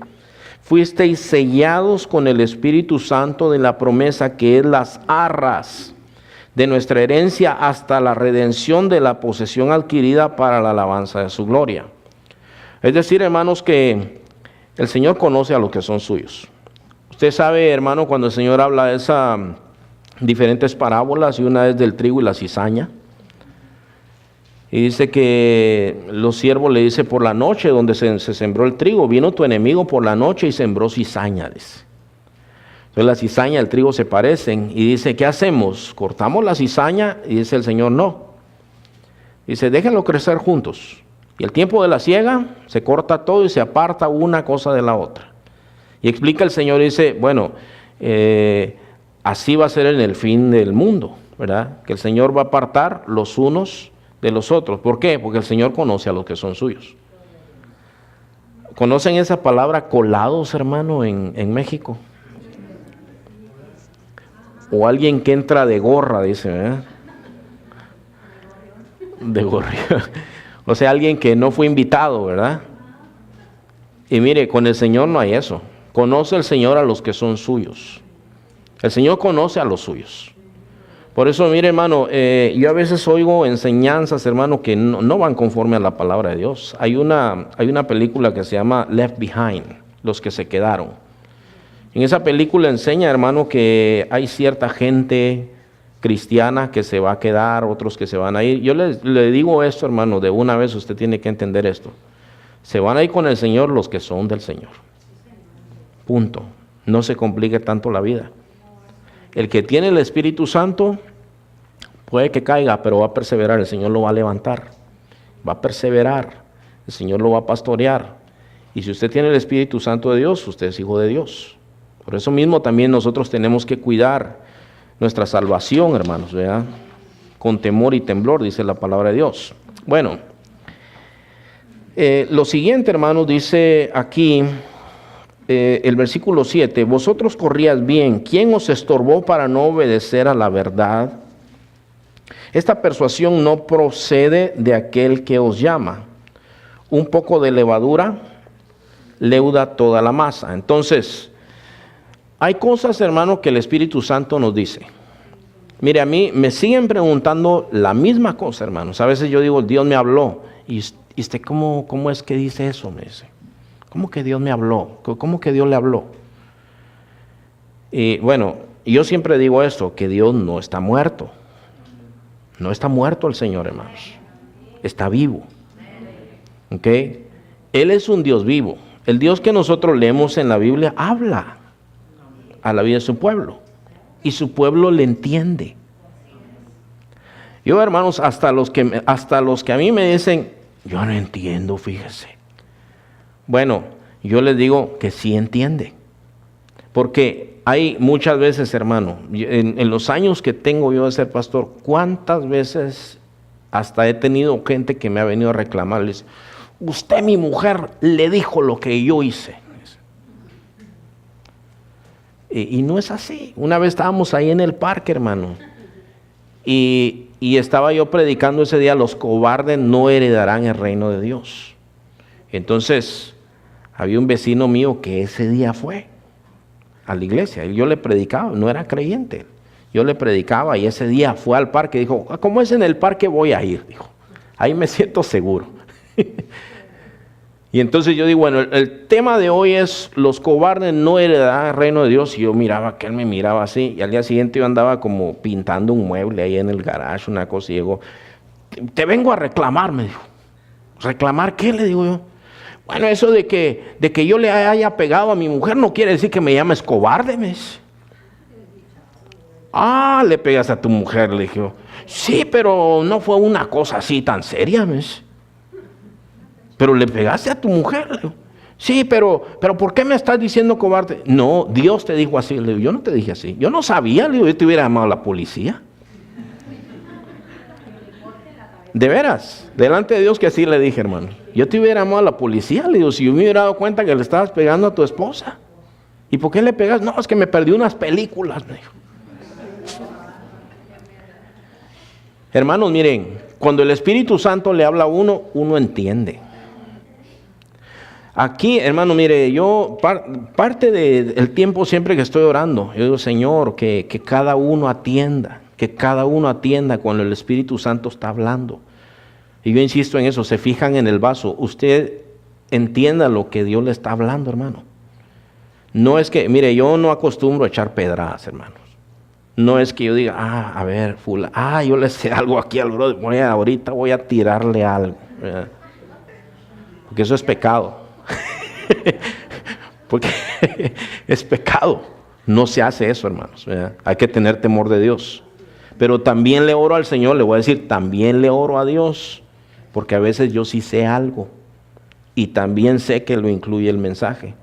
fuisteis sellados con el Espíritu Santo de la promesa, que es las arras de nuestra herencia hasta la redención de la posesión adquirida para la alabanza de su gloria. Es decir, hermanos, que el Señor conoce a los que son suyos. Usted sabe, hermano, cuando el Señor habla de esas diferentes parábolas, y una es del trigo y la cizaña, y dice que los siervos le dice por la noche donde se sembró el trigo, vino tu enemigo por la noche y sembró cizaña, dice. Entonces la cizaña y el trigo se parecen y dice, ¿qué hacemos? ¿Cortamos la cizaña? Y dice el Señor, no. Dice, déjenlo crecer juntos. Y el tiempo de la siega se corta todo y se aparta una cosa de la otra. Y explica el Señor, dice, bueno, así va a ser en el fin del mundo, ¿verdad? Que el Señor va a apartar los unos de los otros. ¿Por qué? Porque el Señor conoce a los que son suyos. ¿Conocen esa palabra colados, hermano, en México? O alguien que entra de gorra, dice, ¿verdad? De gorra. O sea, alguien que no fue invitado, ¿verdad? Y mire, con el Señor no hay eso. Conoce el Señor a los que son suyos. El Señor conoce a los suyos. Por eso, mire, hermano, yo a veces oigo enseñanzas, hermano, que no van conforme a la palabra de Dios. Hay una película que se llama Left Behind, Los que se quedaron. En esa película enseña, hermano, que hay cierta gente cristiana que se va a quedar, otros que se van a ir. Yo le digo esto, hermano, de una vez usted tiene que entender esto. Se van a ir con el Señor los que son del Señor. Punto. No se complique tanto la vida. El que tiene el Espíritu Santo puede que caiga, pero va a perseverar. El Señor lo va a levantar. Va a perseverar. El Señor lo va a pastorear. Y si usted tiene el Espíritu Santo de Dios, usted es hijo de Dios. Por eso mismo también nosotros tenemos que cuidar nuestra salvación, hermanos, ¿verdad? Con temor y temblor, dice la palabra de Dios. Bueno, lo siguiente, hermanos, dice aquí el versículo 7, vosotros corríais bien, ¿quién os estorbó para no obedecer a la verdad? Esta persuasión no procede de aquel que os llama. Un poco de levadura leuda toda la masa. Entonces, hay cosas, hermano, que el Espíritu Santo nos dice. Mire, a mí me siguen preguntando la misma cosa, hermanos. A veces yo digo, Dios me habló. ¿Y usted cómo es que dice eso? Me dice. ¿Cómo que Dios me habló? ¿Cómo que Dios le habló? Y bueno, yo siempre digo esto, que Dios no está muerto. No está muerto el Señor, hermanos. Está vivo. ¿Ok? Él es un Dios vivo. El Dios que nosotros leemos en la Biblia habla a la vida de su pueblo. Y su pueblo le entiende. Yo, hermanos, hasta los que a mí me dicen, yo no entiendo, fíjese. Bueno, yo les digo que sí entiende. Porque hay muchas veces, hermano, en los años que tengo yo de ser pastor, ¿cuántas veces hasta he tenido gente que me ha venido a reclamarles? Usted, mi mujer, le dijo lo que yo hice. Y no es así. Una vez estábamos ahí en el parque, hermano, y estaba yo predicando ese día, los cobardes no heredarán el reino de Dios. Entonces, había un vecino mío que ese día fue a la iglesia, y yo le predicaba, no era creyente, yo le predicaba y ese día fue al parque, dijo, como es en el parque voy a ir, dijo, ahí me siento seguro. Y entonces yo digo, bueno, el tema de hoy es los cobardes no heredarán el reino de Dios. Y yo miraba que él me miraba así, y al día siguiente yo andaba como pintando un mueble ahí en el garage, una cosa, y llegó, te vengo a reclamar, me dijo. ¿Reclamar qué? Le digo yo. Bueno, eso de que yo le haya pegado a mi mujer no quiere decir que me llames cobarde, me dice. Ah, le pegas a tu mujer, le dije. Sí, pero no fue una cosa así tan seria, me dice. Pero le pegaste a tu mujer, le digo. Sí, pero ¿por qué me estás diciendo cobarde? No, Dios te dijo así. Le digo, yo no te dije así. Yo no sabía, le digo, yo te hubiera llamado a la policía. De veras, delante de Dios que así le dije, hermano. Yo te hubiera llamado a la policía, le digo, si yo me hubiera dado cuenta que le estabas pegando a tu esposa. ¿Y por qué le pegas? No, es que me perdí unas películas, me dijo. Hermanos, miren, cuando el Espíritu Santo le habla a uno, uno entiende. Aquí, hermano, mire, yo parte del tiempo siempre que estoy orando, yo digo, Señor, que cada uno atienda, cuando el Espíritu Santo está hablando. Y yo insisto en eso, se fijan en el vaso, usted entienda lo que Dios le está hablando, hermano. No es que, mire, yo no acostumbro a echar pedradas, hermanos. No es que yo diga, a ver, yo le sé algo aquí al brother, ahorita voy a tirarle algo. Porque eso es pecado. Porque es pecado. No se hace eso, hermanos. Hay que tener temor de Dios. Pero también le oro al Señor, le voy a decir, también le oro a Dios. Porque a veces yo sí sé algo. Y también sé que lo incluye el mensaje.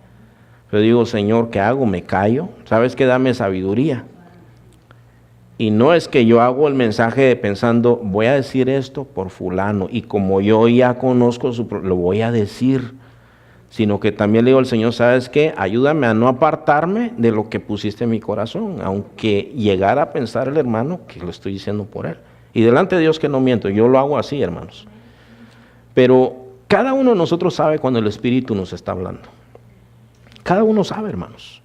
Pero digo, Señor, ¿qué hago? ¿Me callo? ¿Sabes qué? Dame sabiduría. Y no es que yo hago el mensaje pensando, voy a decir esto por fulano. Y como yo ya conozco lo voy a decir. Sino que también le digo al Señor, ¿sabes qué? Ayúdame a no apartarme de lo que pusiste en mi corazón, aunque llegara a pensar el hermano que lo estoy diciendo por él. Y delante de Dios que no miento, yo lo hago así, hermanos. Pero cada uno de nosotros sabe cuando el Espíritu nos está hablando. Cada uno sabe, hermanos.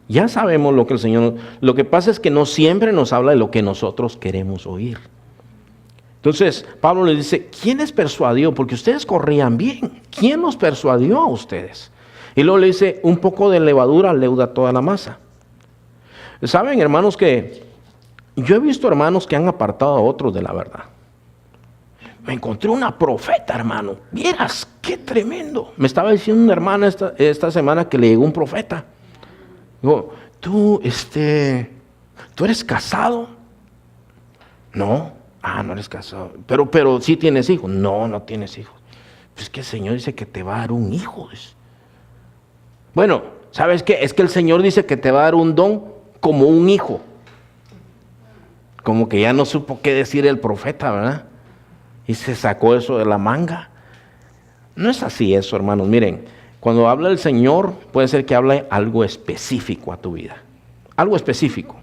Ya sabemos lo que el Señor... Lo que pasa es que no siempre nos habla de lo que nosotros queremos oír. Entonces, Pablo les dice, ¿quién les persuadió? Porque ustedes corrían bien. ¿Quién los persuadió a ustedes? Y luego le dice, un poco de levadura leuda toda la masa. ¿Saben, hermanos, que yo he visto hermanos que han apartado a otros de la verdad? me encontré una profeta, hermano. Vieras, qué tremendo. Me estaba diciendo una hermana esta semana que le llegó un profeta. Digo, tú eres casado. No, no eres casado. Pero sí tienes hijos. No tienes hijos. Pues que el Señor dice que te va a dar un hijo. Bueno, ¿sabes qué? Es que el Señor dice que te va a dar un don como un hijo. Como que ya no supo qué decir el profeta, ¿verdad? Y se sacó eso de la manga. No es así eso, hermanos. Miren, cuando habla el Señor, puede ser que hable algo específico a tu vida. Algo específico.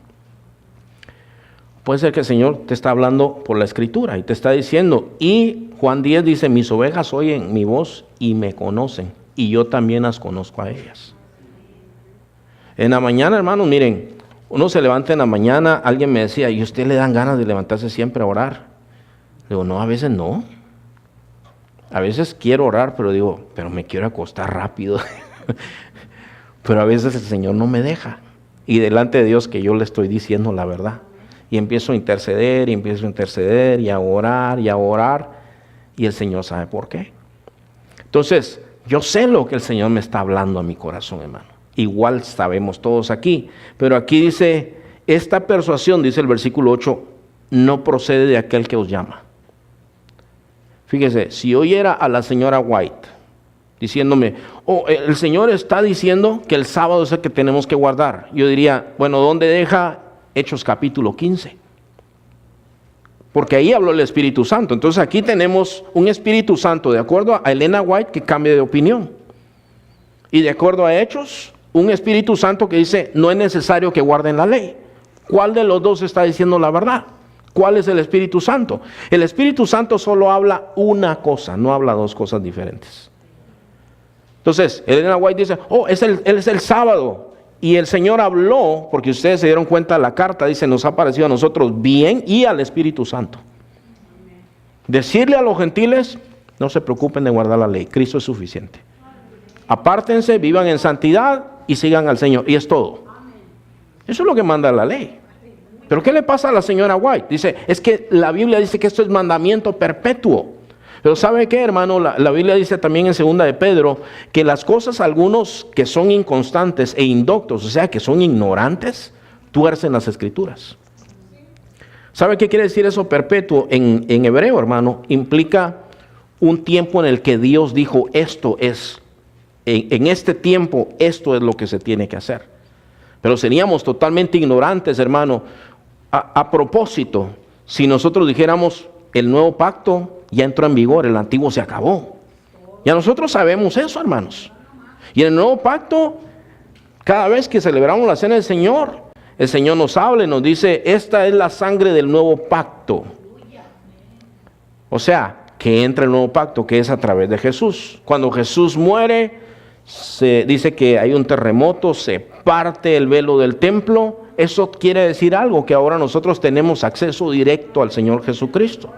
Puede ser que el Señor te está hablando por la Escritura y te está diciendo. Y Juan 10 dice, mis ovejas oyen mi voz y me conocen. Y yo también las conozco a ellas. En la mañana, hermanos, miren, uno se levanta en la mañana, alguien me decía, ¿y usted le dan ganas de levantarse siempre a orar? Digo, no, a veces no. A veces quiero orar, pero me quiero acostar rápido. Pero a veces el Señor no me deja. Y delante de Dios que yo le estoy diciendo la verdad. Y empiezo a interceder, y a orar, y el Señor sabe por qué. Entonces, yo sé lo que el Señor me está hablando a mi corazón, hermano. Igual sabemos todos aquí. Pero aquí dice, esta persuasión, dice el versículo 8, no procede de aquel que os llama. Fíjese, si oyera a la señora White diciéndome, el Señor está diciendo que el sábado es el que tenemos que guardar. Yo diría, bueno, ¿dónde deja Hechos capítulo 15? Porque ahí habló el Espíritu Santo. Entonces aquí tenemos un Espíritu Santo, de acuerdo a Elena White, que cambia de opinión. Y de acuerdo a Hechos, un Espíritu Santo que dice, no es necesario que guarden la ley. ¿Cuál de los dos está diciendo la verdad? ¿Cuál es el Espíritu Santo? El Espíritu Santo solo habla una cosa, no habla dos cosas diferentes. Entonces, Elena White dice, él es el sábado. Y el Señor habló, porque ustedes se dieron cuenta, la carta dice, nos ha parecido a nosotros bien y al Espíritu Santo. Decirle a los gentiles, no se preocupen de guardar la ley, Cristo es suficiente. Apártense, vivan en santidad y sigan al Señor. Y es todo. Eso es lo que manda la ley. Pero ¿qué le pasa a la señora White? Dice, es que la Biblia dice que esto es mandamiento perpetuo. Pero ¿sabe qué, hermano? La Biblia dice también en 2 de Pedro que las cosas, algunos que son inconstantes e indoctos, o sea, que son ignorantes, tuercen las Escrituras. ¿Sabe qué quiere decir eso perpetuo? En hebreo, hermano, implica un tiempo en el que Dios dijo, esto es, en este tiempo, esto es lo que se tiene que hacer. Pero seríamos totalmente ignorantes, hermano. A propósito, si nosotros dijéramos, el nuevo pacto ya entró en vigor, el antiguo se acabó. Ya nosotros sabemos eso, hermanos. Y en el nuevo pacto, cada vez que celebramos la cena del Señor, el Señor nos habla y nos dice, esta es la sangre del nuevo pacto. O sea, que entra el nuevo pacto, que es a través de Jesús. Cuando Jesús muere, se dice que hay un terremoto, se parte el velo del templo. Eso quiere decir algo, que ahora nosotros tenemos acceso directo al Señor Jesucristo.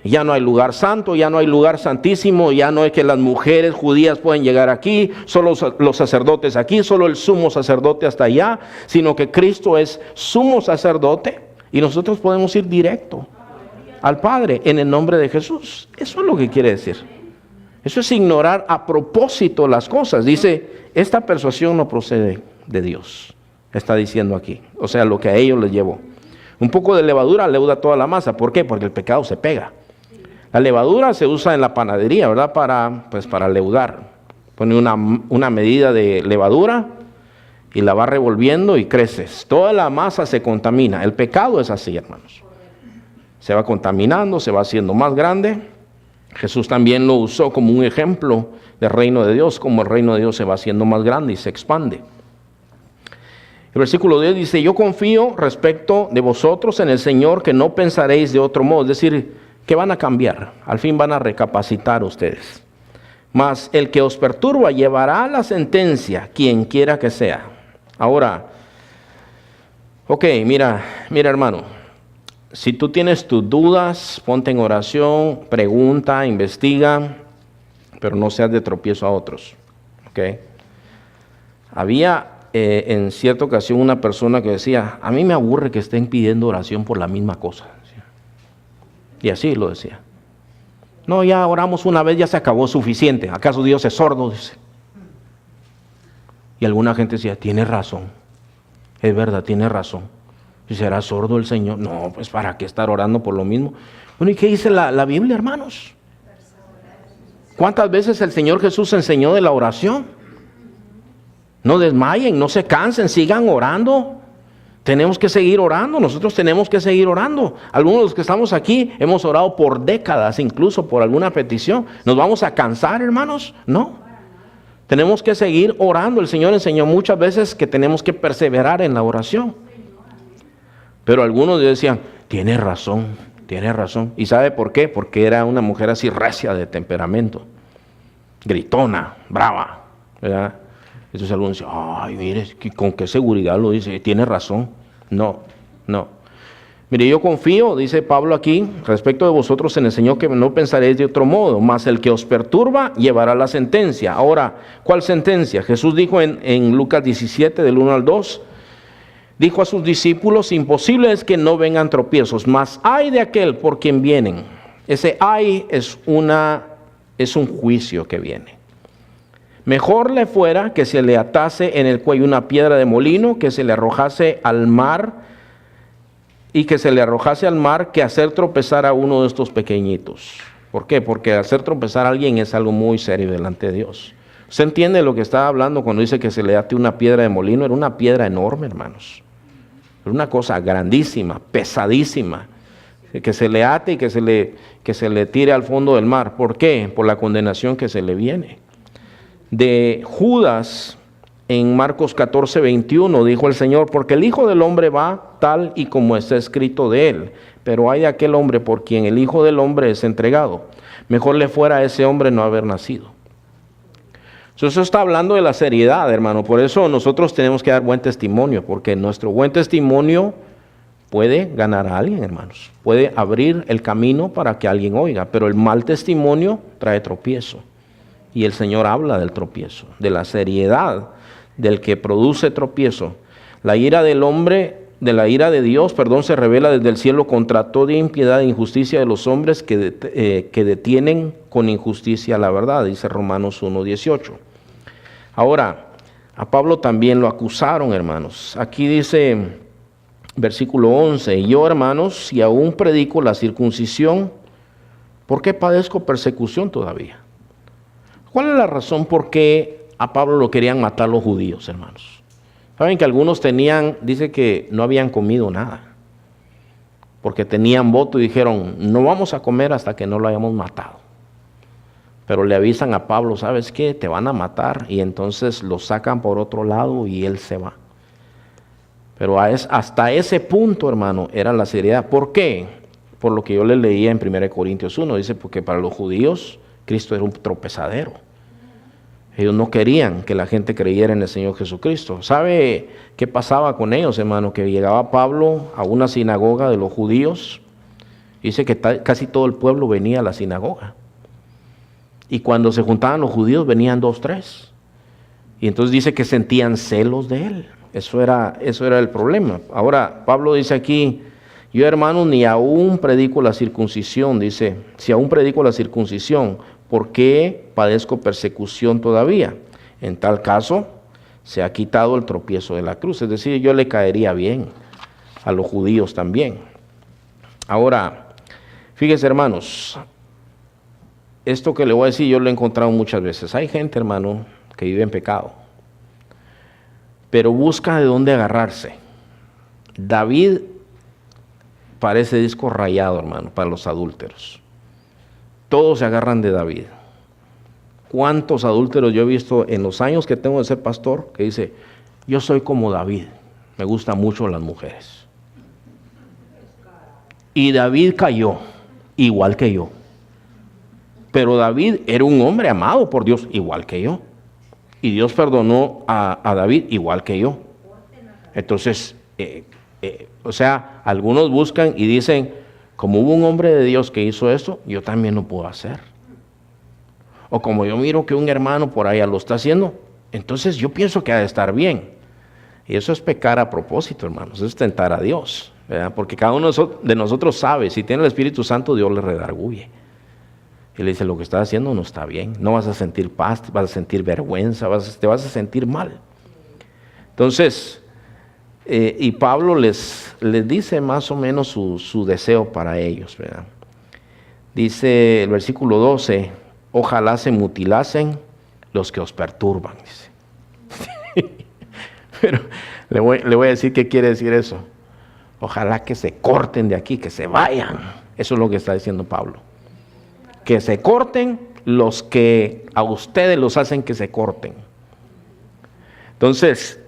Ya no hay lugar santo, ya no hay lugar santísimo, ya no es que las mujeres judías pueden llegar aquí, solo los sacerdotes aquí, solo el sumo sacerdote hasta allá, sino que Cristo es sumo sacerdote y nosotros podemos ir directo al Padre en el nombre de Jesús. Eso es lo que quiere decir. Eso es ignorar a propósito las cosas. Dice, esta persuasión no procede de Dios. Está diciendo aquí. O sea, lo que a ellos les llevó. Un poco de levadura leuda toda la masa. ¿Por qué? Porque el pecado se pega. La levadura se usa en la panadería, ¿verdad? Para leudar. Pone una medida de levadura y la va revolviendo y creces. Toda la masa se contamina. El pecado es así, hermanos. Se va contaminando, se va haciendo más grande. Jesús también lo usó como un ejemplo del reino de Dios, como el reino de Dios se va haciendo más grande y se expande. El versículo 10 dice, yo confío respecto de vosotros en el Señor que no pensaréis de otro modo. Es decir, que van a cambiar, al fin van a recapacitar ustedes. Mas el que os perturba llevará la sentencia, quien quiera que sea. Ahora, mira hermano, si tú tienes tus dudas, ponte en oración, pregunta, investiga, pero no seas de tropiezo a otros. Había en cierta ocasión una persona que decía, a mí me aburre que estén pidiendo oración por la misma cosa. Y así lo decía. No, ya oramos una vez, ya se acabó, suficiente. ¿Acaso Dios es sordo? Dice. Y alguna gente decía, tiene razón. Es verdad, tiene razón. ¿Y será sordo el Señor? No, pues ¿para qué estar orando por lo mismo? Bueno, ¿y qué dice la Biblia, hermanos? ¿Cuántas veces el Señor Jesús enseñó de la oración? No desmayen, no se cansen, sigan orando. Tenemos que seguir orando, nosotros tenemos que seguir orando. Algunos de los que estamos aquí hemos orado por décadas, incluso por alguna petición. ¿Nos vamos a cansar, hermanos? No. Tenemos que seguir orando. El Señor enseñó muchas veces que tenemos que perseverar en la oración. Pero algunos decían, tiene razón. ¿Y sabe por qué? Porque era una mujer así recia de temperamento, gritona, brava, ¿verdad? Entonces algunos dicen, ay, mire, ¿con qué seguridad lo dice? Tiene razón. No. Mire, yo confío, dice Pablo aquí, respecto de vosotros en el Señor, que no pensaréis de otro modo, mas el que os perturba llevará la sentencia. Ahora, ¿cuál sentencia? Jesús dijo en Lucas 17, del 1 al 2, dijo a sus discípulos, imposible es que no vengan tropiezos, mas ay de aquel por quien vienen. Ese ay es un juicio que viene. Mejor le fuera que se le atase en el cuello una piedra de molino, que se le arrojase al mar, que hacer tropezar a uno de estos pequeñitos. ¿Por qué? Porque hacer tropezar a alguien es algo muy serio delante de Dios. ¿Usted entiende lo que estaba hablando cuando dice que se le ate una piedra de molino? Era una piedra enorme, hermanos. Era una cosa grandísima, pesadísima, que se le ate y que se le tire al fondo del mar. ¿Por qué? Por la condenación que se le viene. De Judas, en Marcos 14, 21, dijo el Señor, porque el Hijo del Hombre va tal y como está escrito de él, pero hay de aquel hombre por quien el Hijo del Hombre es entregado. Mejor le fuera a ese hombre no haber nacido. Eso está hablando de la seriedad, hermano. Por eso nosotros tenemos que dar buen testimonio, porque nuestro buen testimonio puede ganar a alguien, hermanos. Puede abrir el camino para que alguien oiga, pero el mal testimonio trae tropiezo. Y el Señor habla del tropiezo, de la seriedad del que produce tropiezo. La ira del hombre, de la ira de Dios, se revela desde el cielo contra toda impiedad e injusticia de los hombres que detienen con injusticia la verdad, dice Romanos 1:18. Ahora, a Pablo también lo acusaron, hermanos. Aquí dice, versículo 11, yo, hermanos, si aún predico la circuncisión, ¿por qué padezco persecución todavía? ¿Cuál es la razón por qué a Pablo lo querían matar los judíos, hermanos? Saben que algunos dice que no habían comido nada, porque tenían voto y dijeron, no vamos a comer hasta que no lo hayamos matado. Pero le avisan a Pablo, ¿sabes qué? Te van a matar, y entonces lo sacan por otro lado y él se va. Pero hasta ese punto, hermano, era la seriedad. ¿Por qué? Por lo que yo le leía en 1 Corintios 1, dice, porque para los judíos Cristo era un tropezadero. Ellos no querían que la gente creyera en el Señor Jesucristo. ¿Sabe qué pasaba con ellos, hermano? Que llegaba Pablo a una sinagoga de los judíos. Dice que casi todo el pueblo venía a la sinagoga. Y cuando se juntaban los judíos venían 2, 3. Y entonces dice que sentían celos de él. Eso era el problema. Ahora, Pablo dice aquí, yo, hermano, ni aún predico la circuncisión. Dice, si aún predico la circuncisión, ¿por qué padezco persecución todavía? En tal caso, se ha quitado el tropiezo de la cruz. Es decir, yo le caería bien a los judíos también. Ahora, fíjense, hermanos, esto que le voy a decir yo lo he encontrado muchas veces. Hay gente, hermano, que vive en pecado, pero busca de dónde agarrarse. David parece disco rayado, hermano, para los adúlteros. Todos se agarran de David. ¿Cuántos adúlteros yo he visto en los años que tengo de ser pastor que dice, yo soy como David, me gustan mucho las mujeres? Y David cayó, igual que yo. Pero David era un hombre amado por Dios, igual que yo. Y Dios perdonó a David, igual que yo. Entonces, algunos buscan y dicen, como hubo un hombre de Dios que hizo esto, yo también lo puedo hacer. O como yo miro que un hermano por allá lo está haciendo, entonces yo pienso que ha de estar bien. Y eso es pecar a propósito, hermanos, eso es tentar a Dios, ¿verdad? Porque cada uno de nosotros sabe, si tiene el Espíritu Santo, Dios le redarguye. Y le dice, lo que estás haciendo no está bien, no vas a sentir paz, vas a sentir vergüenza, te vas a sentir mal. Entonces, y Pablo les dice más o menos su deseo para ellos, ¿verdad? Dice el versículo 12, ojalá se mutilasen los que os perturban, dice. Pero le voy a decir qué quiere decir eso. Ojalá que se corten de aquí, que se vayan. Eso es lo que está diciendo Pablo. Que se corten los que a ustedes los hacen que se corten. Entonces,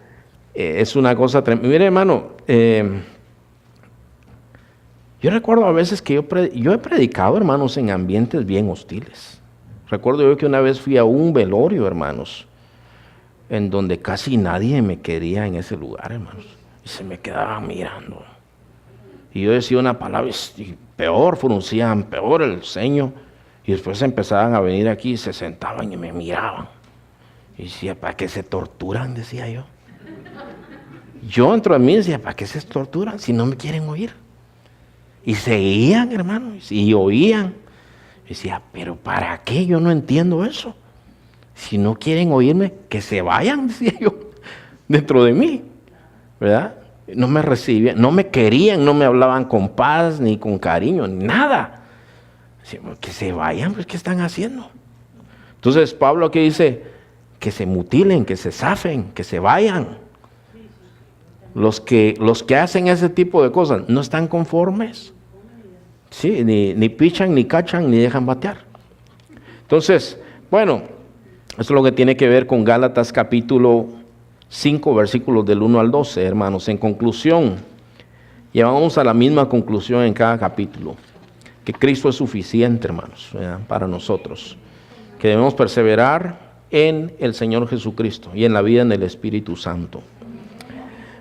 es una cosa tremenda. Mire, hermano, yo recuerdo a veces que yo he predicado, hermanos, en ambientes bien hostiles. Recuerdo yo que una vez fui a un velorio, hermanos, en donde casi nadie me quería en ese lugar, hermanos. Y se me quedaban mirando. Y yo decía una palabra y peor fruncían, peor el ceño. Y después empezaban a venir aquí y se sentaban y me miraban. Y decía, ¿para qué se torturan? Decía yo. Yo dentro de mí decía, ¿para qué se torturan si no me quieren oír? Y seguían, hermanos, y oían. Y decía, ¿pero para qué? Yo no entiendo eso. Si no quieren oírme, que se vayan, decía yo, dentro de mí, ¿verdad? No me recibían, no me querían, no me hablaban con paz, ni con cariño, ni nada. Decía, que se vayan, pues, ¿qué están haciendo? Entonces Pablo aquí dice, que se mutilen, que se zafen, que se vayan. Los que hacen ese tipo de cosas no están conformes. Sí, ni pichan, ni cachan, ni dejan batear. Entonces, bueno, eso es lo que tiene que ver con Gálatas capítulo 5, versículos del 1 al 12, hermanos. En conclusión, llevamos a la misma conclusión en cada capítulo, que Cristo es suficiente, hermanos, ¿verdad? Para nosotros, que debemos perseverar en el Señor Jesucristo y en la vida en el Espíritu Santo.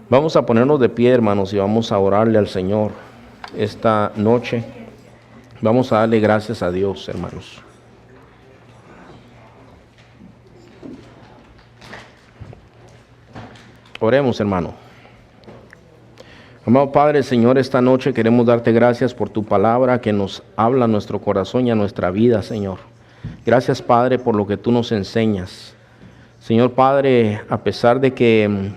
Vamos a ponernos de pie, hermanos, y vamos a orarle al Señor esta noche. Vamos a darle gracias a Dios, hermanos. Oremos, hermano. Amado Padre, Señor, esta noche queremos darte gracias por tu palabra que nos habla a nuestro corazón y a nuestra vida, Señor. Gracias, Padre, por lo que tú nos enseñas. Señor Padre, a pesar de que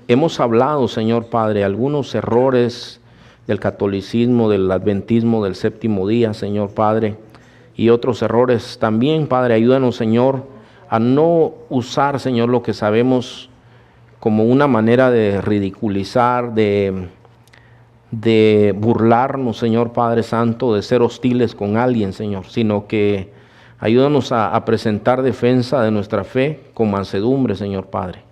hemos hablado, Señor Padre, algunos errores del catolicismo, del adventismo, del séptimo día, Señor Padre, y otros errores también, Padre, ayúdanos, Señor, a no usar, Señor, lo que sabemos como una manera de ridiculizar, de burlarnos, Señor Padre Santo, de ser hostiles con alguien, Señor, sino que ayúdanos a presentar defensa de nuestra fe con mansedumbre, Señor Padre.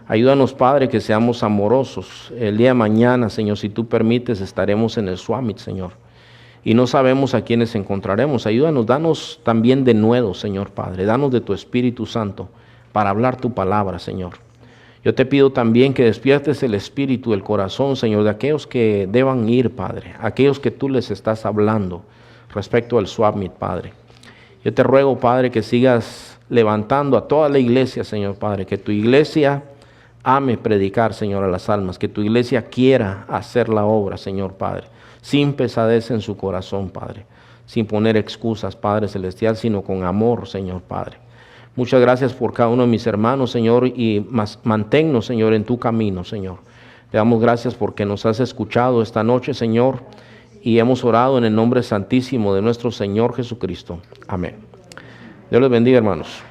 Ayúdanos, Padre, que seamos amorosos. El día de mañana, Señor, si tú permites, estaremos en el Summit, Señor. Y no sabemos a quiénes encontraremos. Ayúdanos, danos también de nuevo, Señor Padre. Danos de tu Espíritu Santo para hablar tu palabra, Señor. Yo te pido también que despiertes el espíritu, el corazón, Señor, de aquellos que deban ir, Padre. Aquellos que tú les estás hablando respecto al Summit, Padre. Yo te ruego, Padre, que sigas levantando a toda la iglesia, Señor Padre. Que tu iglesia ame predicar, Señor, a las almas, que tu iglesia quiera hacer la obra, Señor Padre, sin pesadez en su corazón, Padre, sin poner excusas, Padre Celestial, sino con amor, Señor Padre. Muchas gracias por cada uno de mis hermanos, Señor, y manténnos, Señor, en tu camino, Señor. Te damos gracias porque nos has escuchado esta noche, Señor, y hemos orado en el nombre santísimo de nuestro Señor Jesucristo. Amén. Dios les bendiga, hermanos.